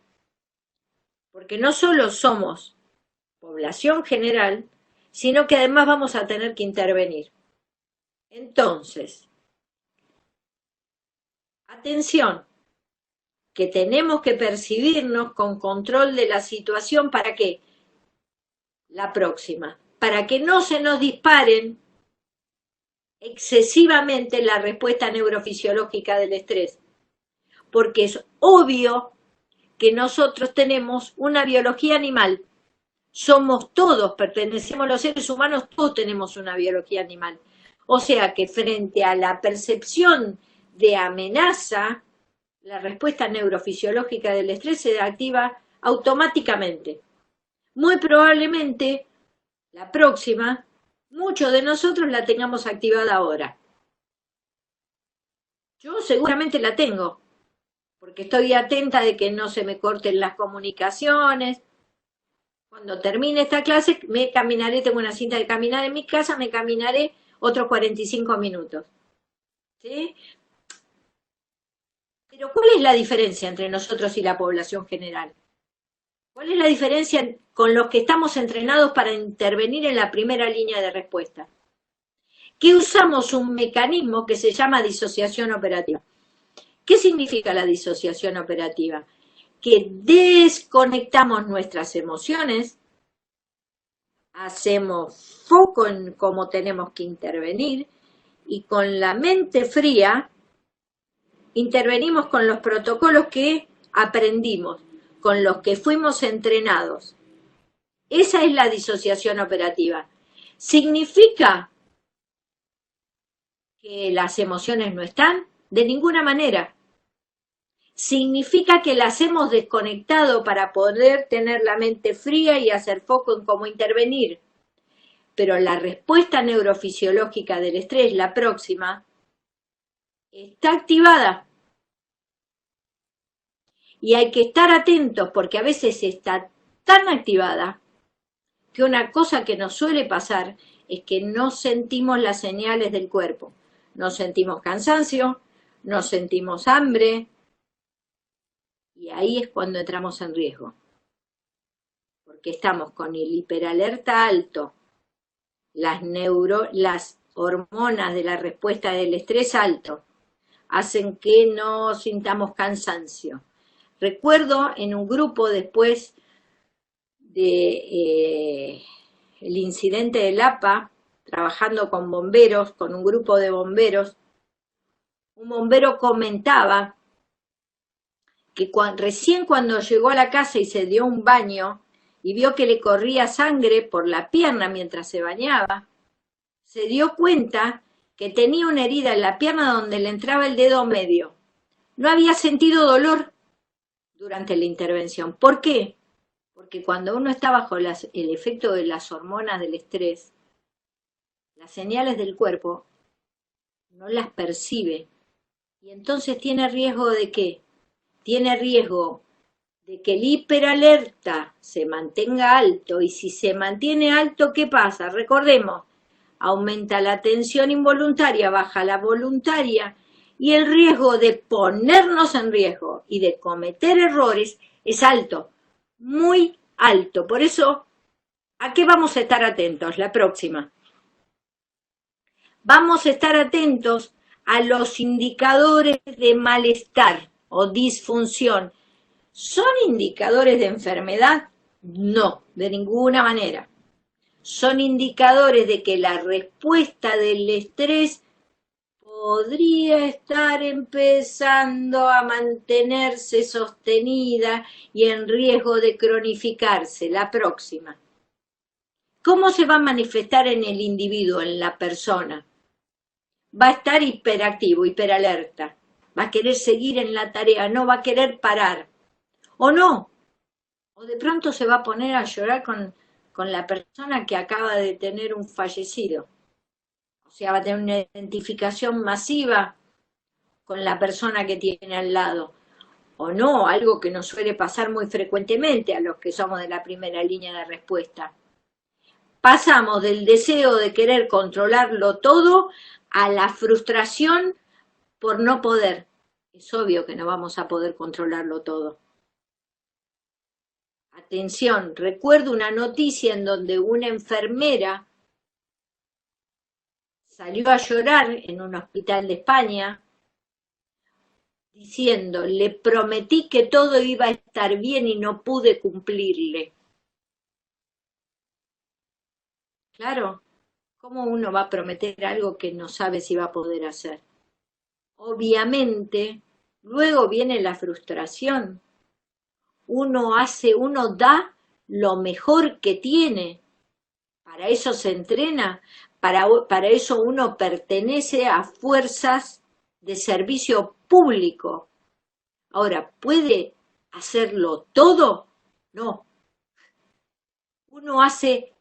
Porque no solo somos población general, sino que además vamos a tener que intervenir. Entonces, atención, que tenemos que percibirnos con control de la situación. ¿Para qué? La próxima. Para que no se nos disparen excesivamente la respuesta neurofisiológica del estrés. Porque es obvio que nosotros tenemos una biología animal. Somos todos, pertenecemos a los seres humanos, todos tenemos una biología animal. O sea que frente a la percepción de amenaza, la respuesta neurofisiológica del estrés se activa automáticamente. Muy probablemente, la próxima, muchos de nosotros la tengamos activada ahora. Yo seguramente la tengo, porque estoy atenta de que no se me corten las comunicaciones. Cuando termine esta clase, me caminaré, tengo una cinta de caminar en mi casa, me caminaré otros 45 minutos. ¿Sí? Pero ¿cuál es la diferencia entre nosotros y la población general? ¿Cuál es la diferencia con los que estamos entrenados para intervenir en la primera línea de respuesta? Que usamos un mecanismo que se llama disociación operativa. ¿Qué significa la disociación operativa? Que desconectamos nuestras emociones, hacemos foco en cómo tenemos que intervenir y con la mente fría intervenimos con los protocolos que aprendimos, con los que fuimos entrenados. Esa es la disociación operativa. ¿Significa que las emociones no están? De ninguna manera. Significa que las hemos desconectado para poder tener la mente fría y hacer foco en cómo intervenir. Pero la respuesta neurofisiológica del estrés, la próxima, está activada. Y hay que estar atentos porque a veces está tan activada que una cosa que nos suele pasar es que no sentimos las señales del cuerpo. No sentimos cansancio, no sentimos hambre, y ahí es cuando entramos en riesgo. Porque estamos con el hiperalerta alto, las hormonas de la respuesta del estrés alto, hacen que no sintamos cansancio. Recuerdo en un grupo después de el incidente del APA, trabajando con bomberos, con un grupo de bomberos, un bombero comentaba que recién cuando llegó a la casa y se dio un baño y vio que le corría sangre por la pierna mientras se bañaba, se dio cuenta que tenía una herida en la pierna donde le entraba el dedo medio. No había sentido dolor durante la intervención. ¿Por qué? Porque cuando uno está bajo el efecto de las hormonas del estrés, las señales del cuerpo no las percibe. Y entonces tiene riesgo de ¿qué? Tiene riesgo de que el hiperalerta se mantenga alto. Y si se mantiene alto, ¿qué pasa? Recordemos, aumenta la tensión involuntaria, baja la voluntaria, y el riesgo de ponernos en riesgo y de cometer errores es alto, muy alto. Por eso, ¿a qué vamos a estar atentos? La próxima. Vamos a estar atentos a los indicadores de malestar o disfunción. ¿Son indicadores de enfermedad? No, de ninguna manera. Son indicadores de que la respuesta del estrés podría estar empezando a mantenerse sostenida y en riesgo de cronificarse. La próxima. ¿Cómo se va a manifestar en el individuo, en la persona? Va a estar hiperactivo, hiperalerta. Va a querer seguir en la tarea, no va a querer parar. O no. O de pronto se va a poner a llorar con la persona que acaba de tener un fallecido. O sea, va a tener una identificación masiva con la persona que tiene al lado. O no, algo que nos suele pasar muy frecuentemente a los que somos de la primera línea de respuesta. Pasamos del deseo de querer controlarlo todo a la frustración por no poder. Es obvio que no vamos a poder controlarlo todo. Atención, recuerdo una noticia en donde una enfermera salió a llorar en un hospital de España diciendo, le prometí que todo iba a estar bien y no pude cumplirle. Claro, ¿cómo uno va a prometer algo que no sabe si va a poder hacer? Obviamente, luego viene la frustración. Uno da lo mejor que tiene. Para eso se entrena, para eso uno pertenece a fuerzas de servicio público. Ahora, ¿puede hacerlo todo? No. Uno hace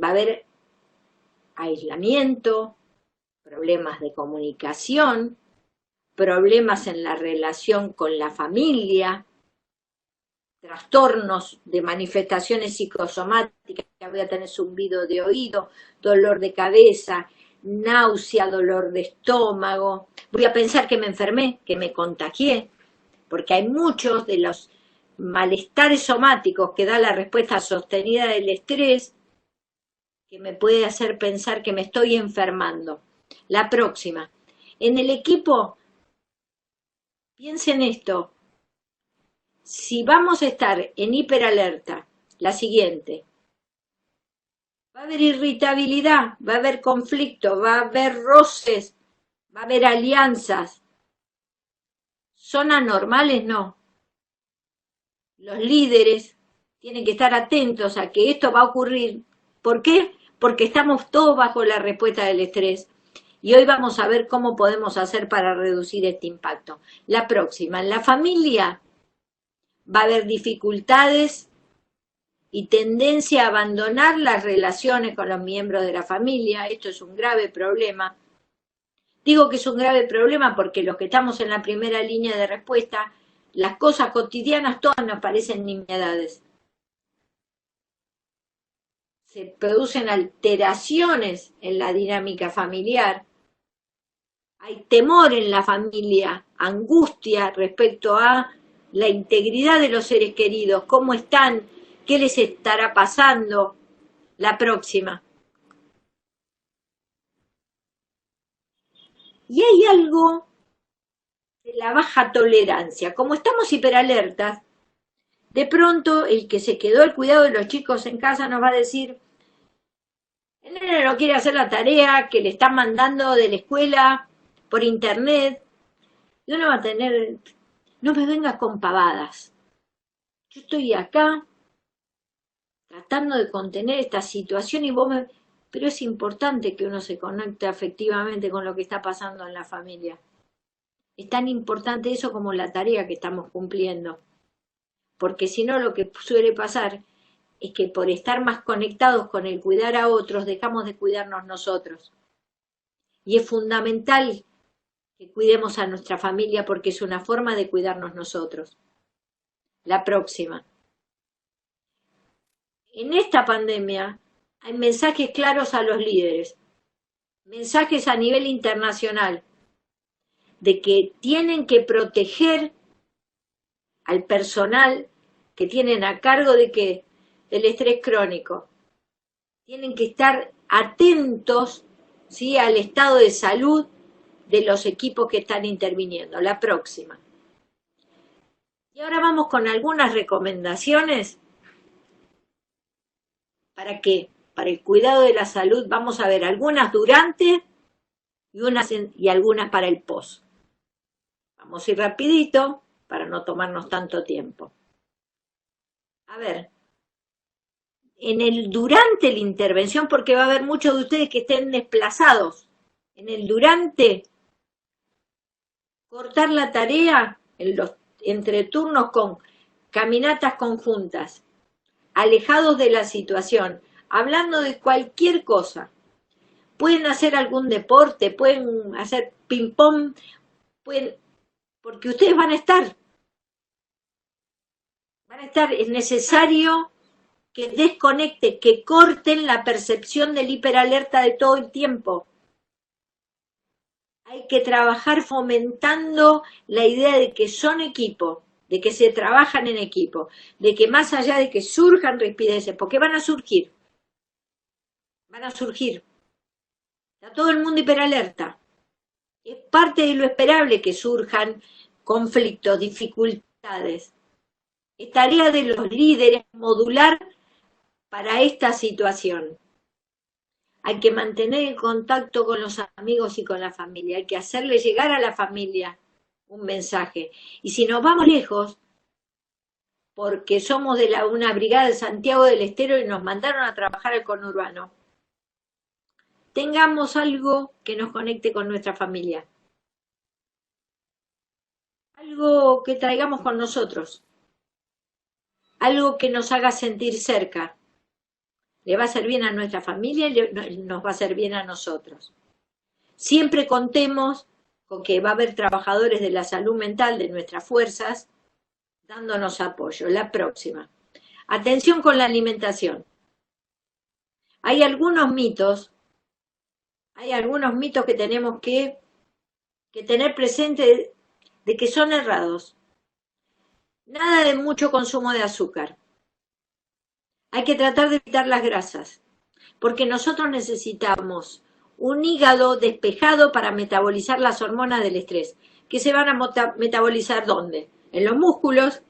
va a haber aislamiento, problemas de comunicación, problemas en la relación con la familia, trastornos de manifestaciones psicosomáticas, voy a tener zumbido de oído, dolor de cabeza, náusea, dolor de estómago, voy a pensar que me enfermé, que me contagié, porque hay muchos de los malestares somáticos que da la respuesta sostenida del estrés que me puede hacer pensar que me estoy enfermando. La próxima. En el equipo, piensen esto, si vamos a estar en hiperalerta, la siguiente, va a haber irritabilidad, va a haber conflicto, va a haber roces, va a haber alianzas. ¿Son anormales? No. Los líderes tienen que estar atentos a que esto va a ocurrir. ¿Por qué? Porque estamos todos bajo la respuesta del estrés. Y hoy vamos a ver cómo podemos hacer para reducir este impacto. La próxima, en la familia va a haber dificultades y tendencia a abandonar las relaciones con los miembros de la familia. Esto es un grave problema. Digo que es un grave problema porque los que estamos en la primera línea de respuesta, las cosas cotidianas todas nos parecen nimiedades. Se producen alteraciones en la dinámica familiar. Hay temor en la familia, angustia respecto a la integridad de los seres queridos, cómo están, qué les estará pasando. La próxima. Y hay algo de la baja tolerancia. Como estamos hiperalertas, de pronto el que se quedó al cuidado de los chicos en casa nos va a decir, el nene no quiere hacer la tarea que le están mandando de la escuela por internet. Y uno va a tener, no me venga con pavadas. Yo estoy acá tratando de contener esta situación y vos me... Pero es importante que uno se conecte afectivamente con lo que está pasando en la familia. Es tan importante eso como la tarea que estamos cumpliendo. Porque si no, lo que suele pasar es que por estar más conectados con el cuidar a otros, dejamos de cuidarnos nosotros. Y es fundamental que cuidemos a nuestra familia porque es una forma de cuidarnos nosotros. La próxima. En esta pandemia hay mensajes claros a los líderes, mensajes a nivel internacional, de que tienen que proteger al personal que tienen a cargo del estrés crónico. Tienen que estar atentos, ¿sí?, al estado de salud de los equipos que están interviniendo. La próxima. Y ahora vamos con algunas recomendaciones para el cuidado de la salud. Vamos a ver algunas durante y algunas para el post. Vamos a ir rapidito para no tomarnos tanto tiempo. A ver, en el durante la intervención, porque va a haber muchos de ustedes que estén desplazados, en el durante, cortar la tarea en los entreturnos con caminatas conjuntas, alejados de la situación, hablando de cualquier cosa. Pueden hacer algún deporte, pueden hacer ping-pong, porque ustedes van a estar, es necesario que desconecten, que corten la percepción del hiperalerta de todo el tiempo. Hay que trabajar fomentando la idea de que son equipo, de que se trabajan en equipo, de que más allá de que surjan rispideces, porque van a surgir. Está todo el mundo hiperalerta. Es parte de lo esperable que surjan conflictos, dificultades. Es tarea de los líderes modular para esta situación. Hay que mantener el contacto con los amigos y con la familia. Hay que hacerle llegar a la familia un mensaje. Y si nos vamos lejos, porque somos de una brigada de Santiago del Estero y nos mandaron a trabajar al conurbano, tengamos algo que nos conecte con nuestra familia. Algo que traigamos con nosotros. Algo que nos haga sentir cerca. Le va a hacer bien a nuestra familia y nos va a hacer bien a nosotros. Siempre contemos con que va a haber trabajadores de la salud mental de nuestras fuerzas dándonos apoyo. La próxima. Atención con la alimentación. Hay algunos mitos que tenemos que tener presente de que son errados. Nada de mucho consumo de azúcar. Hay que tratar de evitar las grasas, porque nosotros necesitamos un hígado despejado para metabolizar las hormonas del estrés, que se van a metabolizar ¿dónde? En los músculos.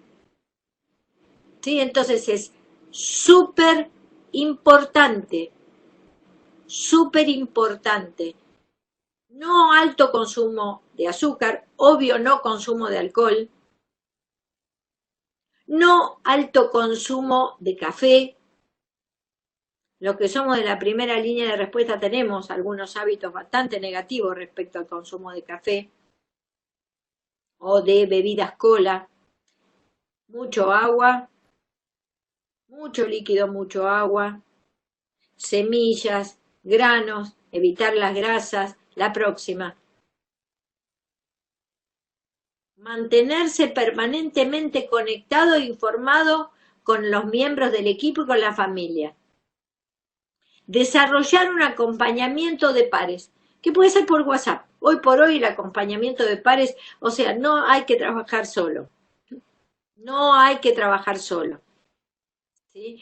¿Sí? Entonces es súper importante, no alto consumo de azúcar, obvio no consumo de alcohol, no alto consumo de café. Los que somos de la primera línea de respuesta tenemos algunos hábitos bastante negativos respecto al consumo de café o de bebidas cola. Mucho agua, mucho líquido, mucho agua, semillas, granos, evitar las grasas. La próxima. Mantenerse permanentemente conectado e informado con los miembros del equipo y con la familia. Desarrollar un acompañamiento de pares, que puede ser por WhatsApp. Hoy por hoy el acompañamiento de pares, o sea, no hay que trabajar solo. No hay que trabajar solo. ¿Sí?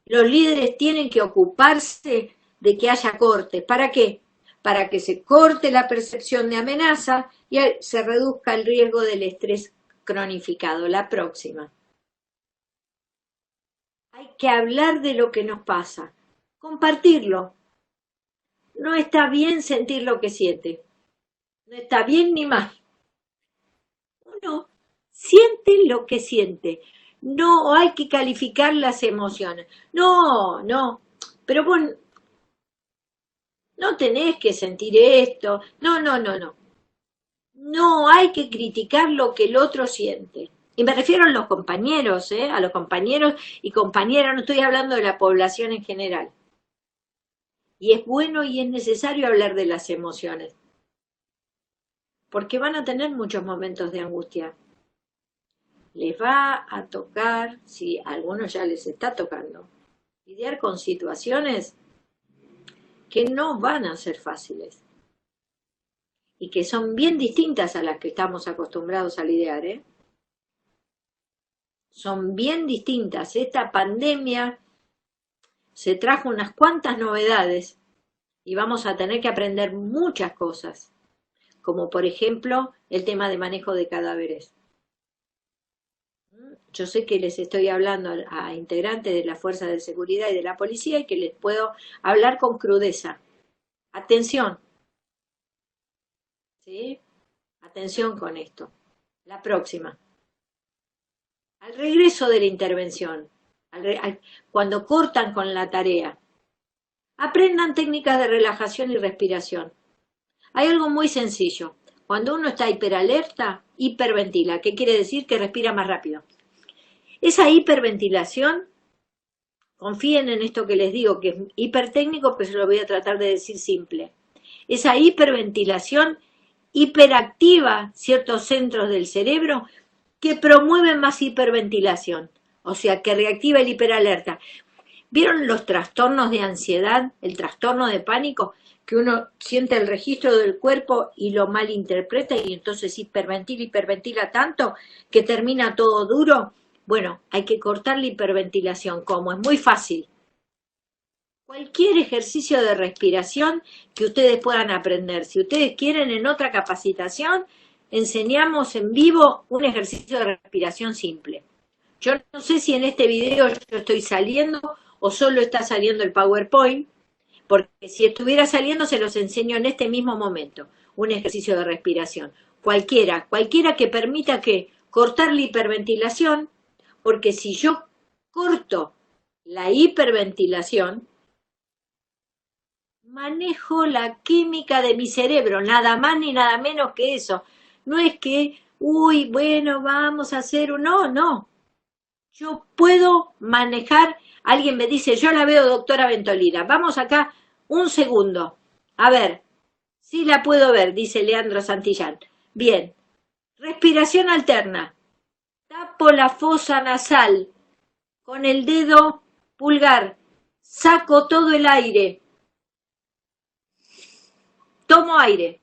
Los líderes tienen que ocuparse de que haya cortes. ¿Para qué? Para que se corte la percepción de amenaza y se reduzca el riesgo del estrés cronificado. La próxima. Hay que hablar de lo que nos pasa, compartirlo. No está bien sentir lo que siente. No está bien ni mal. Uno siente lo que siente. No hay que calificar las emociones. No. Pero vos no tenés que sentir esto. No. No hay que criticar lo que el otro siente. Y me refiero a los compañeros, a los compañeros y compañeras, no estoy hablando de la población en general. Y es bueno y es necesario hablar de las emociones. Porque van a tener muchos momentos de angustia. Les va a tocar, si a algunos ya les está tocando, lidiar con situaciones que no van a ser fáciles y que son bien distintas a las que estamos acostumbrados a lidiar, Son bien distintas. Esta pandemia se trajo unas cuantas novedades y vamos a tener que aprender muchas cosas, como por ejemplo el tema de manejo de cadáveres. Yo sé que les estoy hablando a integrantes de las fuerzas de seguridad y de la policía y que les puedo hablar con crudeza. Atención. ¿Sí? Atención con esto. La próxima. Al regreso de la intervención, cuando cortan con la tarea, aprendan técnicas de relajación y respiración. Hay algo muy sencillo. Cuando uno está hiperalerta, hiperventila. ¿Qué quiere decir? Que respira más rápido. Esa hiperventilación, confíen en esto que les digo, que es hipertécnico, pero se lo voy a tratar de decir simple. Esa hiperventilación hiperactiva ciertos centros del cerebro que promueven más hiperventilación, o sea, que reactiva el hiperalerta. ¿Vieron los trastornos de ansiedad, el trastorno de pánico? Que uno siente el registro del cuerpo y lo malinterpreta y entonces hiperventila tanto que termina todo duro. Bueno, hay que cortar la hiperventilación. ¿Cómo? Es muy fácil. Cualquier ejercicio de respiración que ustedes puedan aprender. Si ustedes quieren, en otra capacitación, enseñamos en vivo un ejercicio de respiración simple. Yo no sé si en este video yo estoy saliendo o solo está saliendo el PowerPoint, porque si estuviera saliendo se los enseño en este mismo momento. Un ejercicio de respiración. Cualquiera que permita que cortar la hiperventilación, porque si yo corto la hiperventilación, manejo la química de mi cerebro, nada más ni nada menos que eso. No es que, bueno, vamos a hacer no. Yo puedo manejar, alguien me dice, yo la veo, doctora Ventolina, vamos acá un segundo. A ver, sí la puedo ver, dice Leandro Santillán. Bien, respiración alterna. Tapo la fosa nasal con el dedo pulgar, saco todo el aire, tomo aire.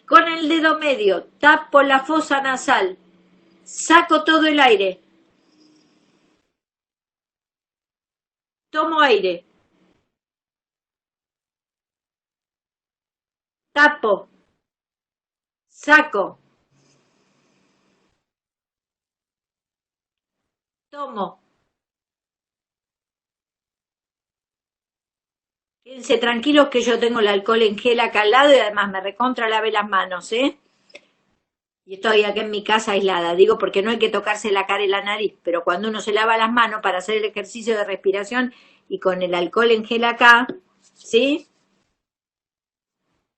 Con el dedo medio, tapo la fosa nasal, saco todo el aire, tomo aire, tapo, saco, tomo. Quédense tranquilos que yo tengo el alcohol en gel acá al lado y además me recontra lavé las manos, Y estoy acá en mi casa aislada, digo porque no hay que tocarse la cara y la nariz, pero cuando uno se lava las manos para hacer el ejercicio de respiración y con el alcohol en gel acá, ¿sí?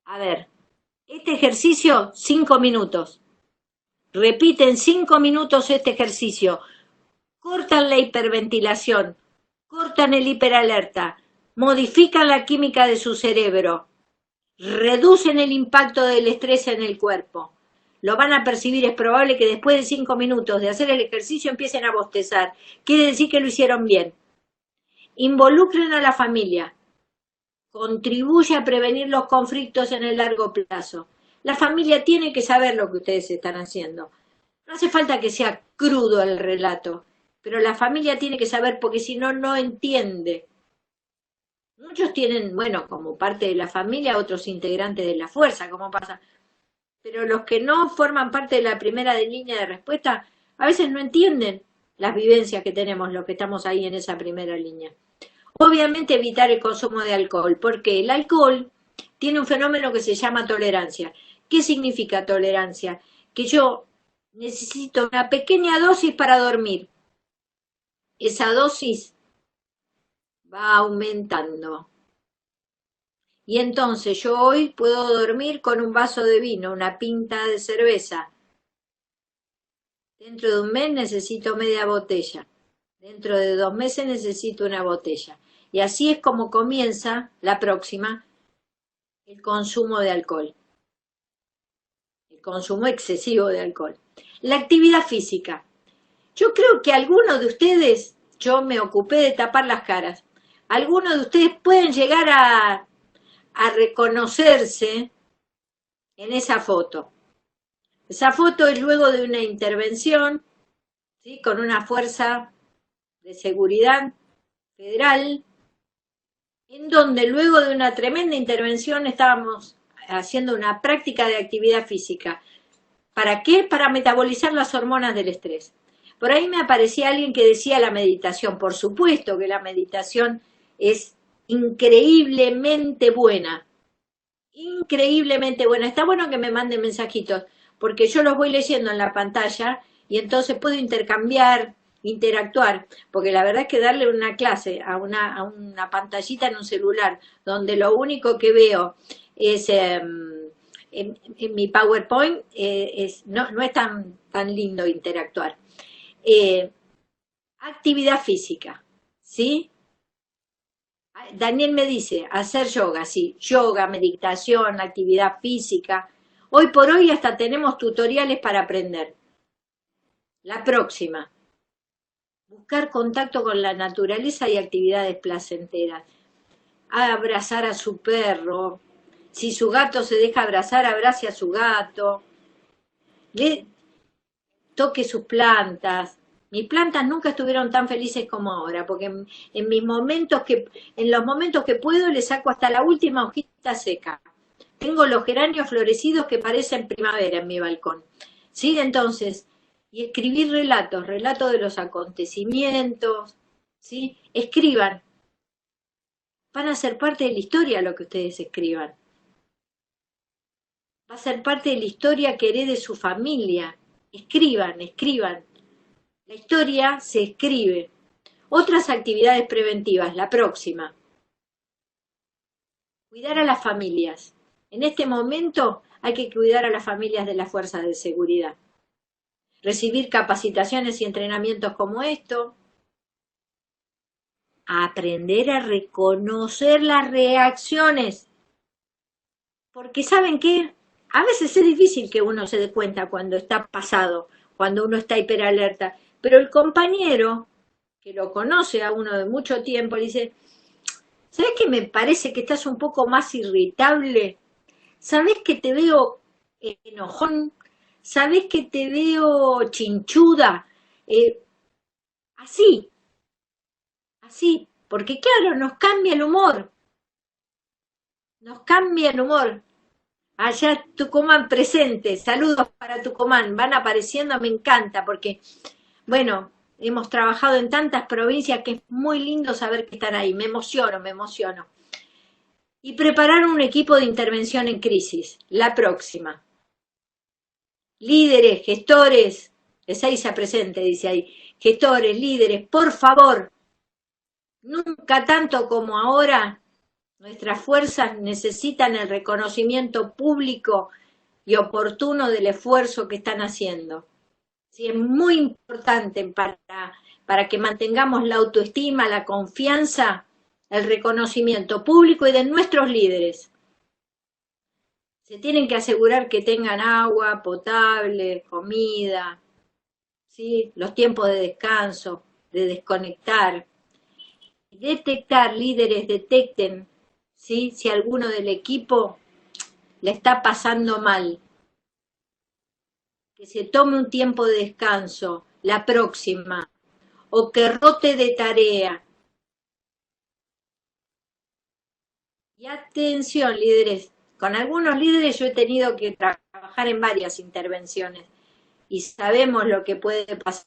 A ver, este ejercicio, 5 minutos. Repiten 5 minutos este ejercicio. Cortan la hiperventilación, cortan el hiperalerta, modifican la química de su cerebro, reducen el impacto del estrés en el cuerpo. Lo van a percibir, es probable que después de 5 minutos de hacer el ejercicio empiecen a bostezar. Quiere decir que lo hicieron bien. Involucren a la familia. Contribuye a prevenir los conflictos en el largo plazo. La familia tiene que saber lo que ustedes están haciendo. No hace falta que sea crudo el relato. pero la familia tiene que saber porque si no, no entiende. Muchos tienen, bueno, como parte de la familia, otros integrantes de la fuerza, como pasa. Pero los que no forman parte de la primera línea de respuesta, a veces no entienden las vivencias que tenemos los que estamos ahí en esa primera línea. Obviamente evitar el consumo de alcohol, porque el alcohol tiene un fenómeno que se llama tolerancia. ¿Qué significa tolerancia? Que yo necesito una pequeña dosis para dormir. Esa dosis va aumentando. Y entonces yo hoy puedo dormir con un vaso de vino, una pinta de cerveza. Dentro de un mes necesito media botella. Dentro de 2 meses necesito una botella. Y así es como comienza la próxima, el consumo de alcohol. El consumo excesivo de alcohol. La actividad física. Yo creo que algunos de ustedes, yo me ocupé de tapar las caras, algunos de ustedes pueden llegar a reconocerse en esa foto. Esa foto es luego de una intervención, ¿sí?, con una fuerza de seguridad federal, en donde luego de una tremenda intervención estábamos haciendo una práctica de actividad física. ¿Para qué? Para metabolizar las hormonas del estrés. Por ahí me aparecía alguien que decía la meditación. Por supuesto que la meditación es increíblemente buena. Increíblemente buena. Está bueno que me manden mensajitos, porque yo los voy leyendo en la pantalla y entonces puedo intercambiar, interactuar, porque la verdad es que darle una clase a una pantallita en un celular, donde lo único que veo es en mi PowerPoint, no es tan lindo interactuar. Actividad física, ¿sí? Daniel me dice, hacer yoga, sí, yoga, meditación, actividad física. Hoy por hoy hasta tenemos tutoriales para aprender. La próxima, buscar contacto con la naturaleza y actividades placenteras. Abrazar a su perro. Si su gato se deja abrazar, abrace a su gato. Toque sus plantas. Mis plantas nunca estuvieron tan felices como ahora, porque en los momentos que puedo les saco hasta la última hojita seca. Tengo los geranios florecidos que parecen primavera en mi balcón. ¿Sí? Entonces, y escribir relatos de los acontecimientos, ¿sí? Escriban. Van a ser parte de la historia lo que ustedes escriban. Va a ser parte de la historia que herede su familia. Escriban. La historia se escribe. Otras actividades preventivas, la próxima. Cuidar a las familias. En este momento hay que cuidar a las familias de las fuerzas de seguridad. Recibir capacitaciones y entrenamientos como esto. Aprender a reconocer las reacciones. Porque ¿saben qué? A veces es difícil que uno se dé cuenta cuando está pasado, cuando uno está hiperalerta. Pero el compañero, que lo conoce a uno de mucho tiempo, le dice, ¿sabes qué me parece que estás un poco más irritable? ¿Sabes que te veo enojón? ¿Sabes que te veo chinchuda? Así, porque claro, nos cambia el humor. Allá Tucumán presente, saludos para Tucumán, van apareciendo, me encanta, porque, bueno, hemos trabajado en tantas provincias que es muy lindo saber que están ahí, me emociono. Y preparar un equipo de intervención en crisis, la próxima. Líderes, gestores, Ezeiza presente, dice ahí, gestores, líderes, por favor, nunca tanto como ahora, nuestras fuerzas necesitan el reconocimiento público y oportuno del esfuerzo que están haciendo. Sí, es muy importante para que mantengamos la autoestima, la confianza, el reconocimiento público y de nuestros líderes. Se tienen que asegurar que tengan agua potable, comida, ¿sí? Los tiempos de descanso, de desconectar. Detectar, líderes, detecten, ¿sí?, si alguno del equipo le está pasando mal. Que se tome un tiempo de descanso, la próxima. o que rote de tarea. Y atención, líderes, con algunos líderes yo he tenido que trabajar en varias intervenciones y sabemos lo que puede pasar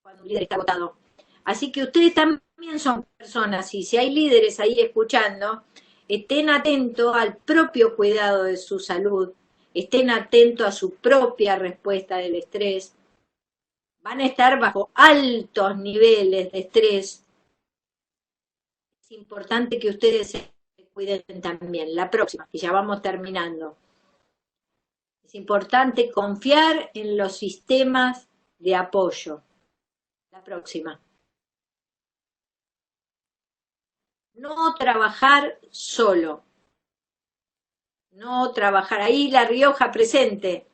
cuando un líder está agotado. Así que ustedes también son personas y si hay líderes ahí escuchando, estén atentos al propio cuidado de su salud, estén atentos a su propia respuesta del estrés. Van a estar bajo altos niveles de estrés. Es importante que ustedes se cuiden también. La próxima, que ya vamos terminando. Es importante confiar en los sistemas de apoyo. La próxima. No trabajar solo. No trabajar. Ahí La Rioja presente.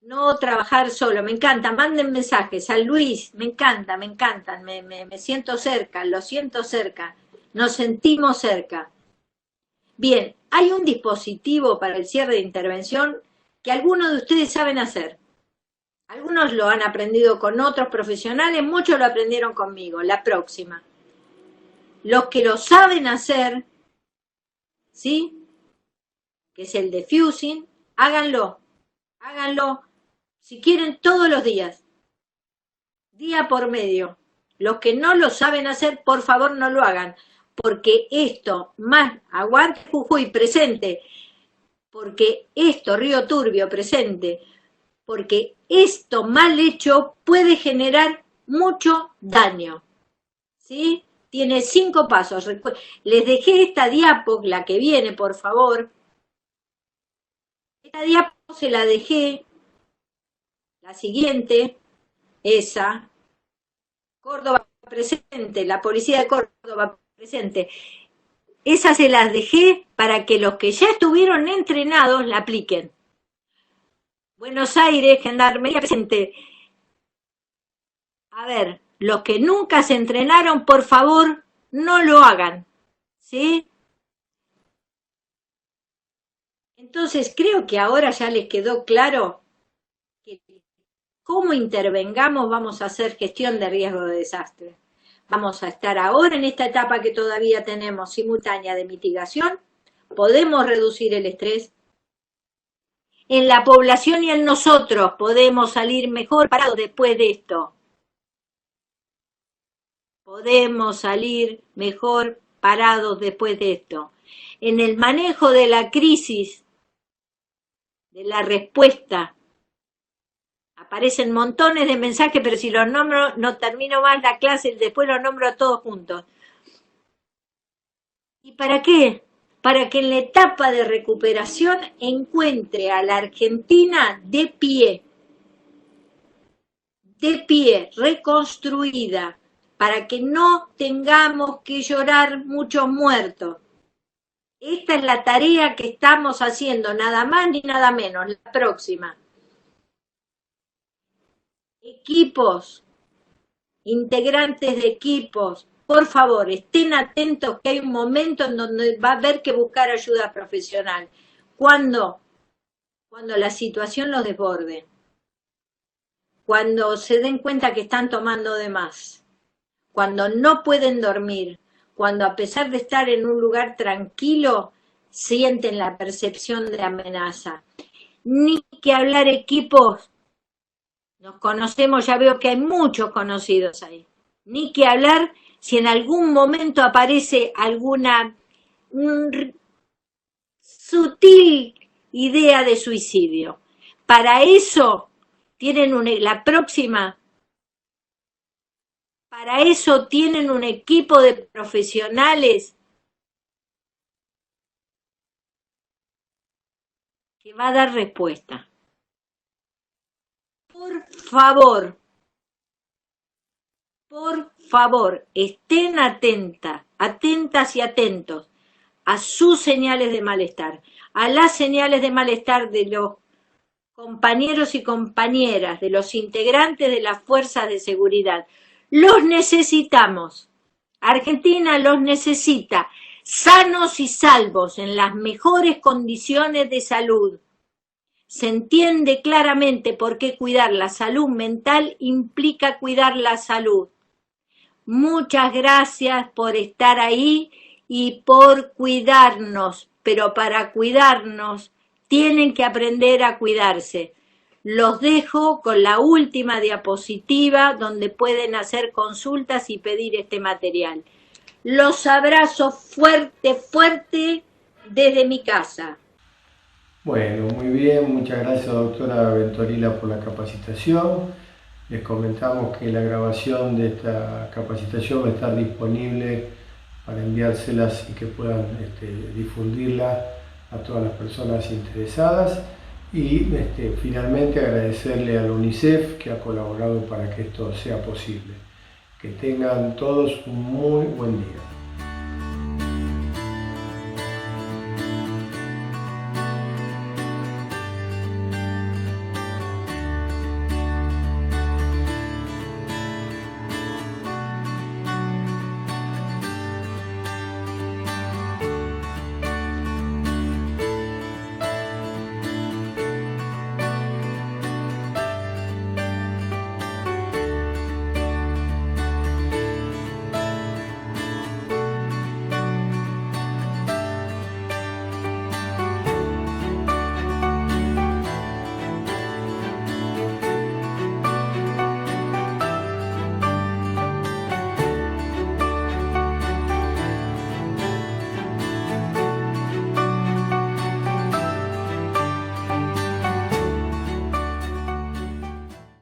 No trabajar solo. Me encanta. Manden mensajes. San Luis, me encanta, me encantan. Me siento cerca, lo siento cerca. Nos sentimos cerca. Bien, hay un dispositivo para el cierre de intervención que algunos de ustedes saben hacer. Algunos lo han aprendido con otros profesionales, muchos lo aprendieron conmigo. La próxima. Los que lo saben hacer, ¿sí? Que es el diffusing, háganlo. Háganlo, si quieren, todos los días. Día por medio. Los que no lo saben hacer, por favor, no lo hagan. Porque esto, más aguante Jujuy presente, porque esto, Río Turbio presente, porque esto mal hecho puede generar mucho daño. ¿Sí? Tiene 5 pasos. Les dejé esta diapo, la que viene, por favor. Esta diapo se la dejé. La siguiente, esa. Córdoba presente, la policía de Córdoba presente. Esas se las dejé para que los que ya estuvieron entrenados la apliquen. Buenos Aires, Gendarmería presente. A ver, los que nunca se entrenaron, por favor, no lo hagan. ¿Sí? Entonces, creo que ahora ya les quedó claro que cómo intervengamos vamos a hacer gestión de riesgo de desastre. Vamos a estar ahora en esta etapa que todavía tenemos simultánea de mitigación. Podemos reducir el estrés. En la población y en nosotros podemos salir mejor parados después de esto. Podemos salir mejor parados después de esto. En el manejo de la crisis, de la respuesta, aparecen montones de mensajes, pero si los nombro, no termino más la clase, después los nombro a todos juntos. ¿Y para qué? Para que en la etapa de recuperación encuentre a la Argentina de pie, reconstruida, para que no tengamos que llorar muchos muertos. Esta es la tarea que estamos haciendo, nada más ni nada menos. La próxima. Equipos, integrantes de equipos, por favor, estén atentos que hay un momento en donde va a haber que buscar ayuda profesional. ¿Cuándo? Cuando la situación los desborde. Cuando se den cuenta que están tomando de más. Cuando no pueden dormir. Cuando a pesar de estar en un lugar tranquilo, sienten la percepción de amenaza. Ni que hablar equipos. Nos conocemos, ya veo que hay muchos conocidos ahí. Ni que hablar si en algún momento aparece alguna sutil idea de suicidio. Para eso tienen la próxima. Para eso tienen un equipo de profesionales que va a dar respuesta. Por favor, estén atentas y atentos a sus señales de malestar, a las señales de malestar de los compañeros y compañeras, de los integrantes de las fuerzas de seguridad. Los necesitamos. Argentina los necesita, sanos y salvos, en las mejores condiciones de salud. se entiende claramente por qué cuidar la salud mental implica cuidar la salud. Muchas gracias por estar ahí y por cuidarnos, pero para cuidarnos tienen que aprender a cuidarse. Los dejo con la última diapositiva donde pueden hacer consultas y pedir este material. Los abrazo fuerte, fuerte desde mi casa. Bueno, muy bien, muchas gracias doctora Ventorila por la capacitación. Les comentamos que la grabación de esta capacitación va a estar disponible para enviárselas y que puedan difundirla a todas las personas interesadas. Y finalmente agradecerle a la UNICEF que ha colaborado para que esto sea posible. Que tengan todos un muy buen día.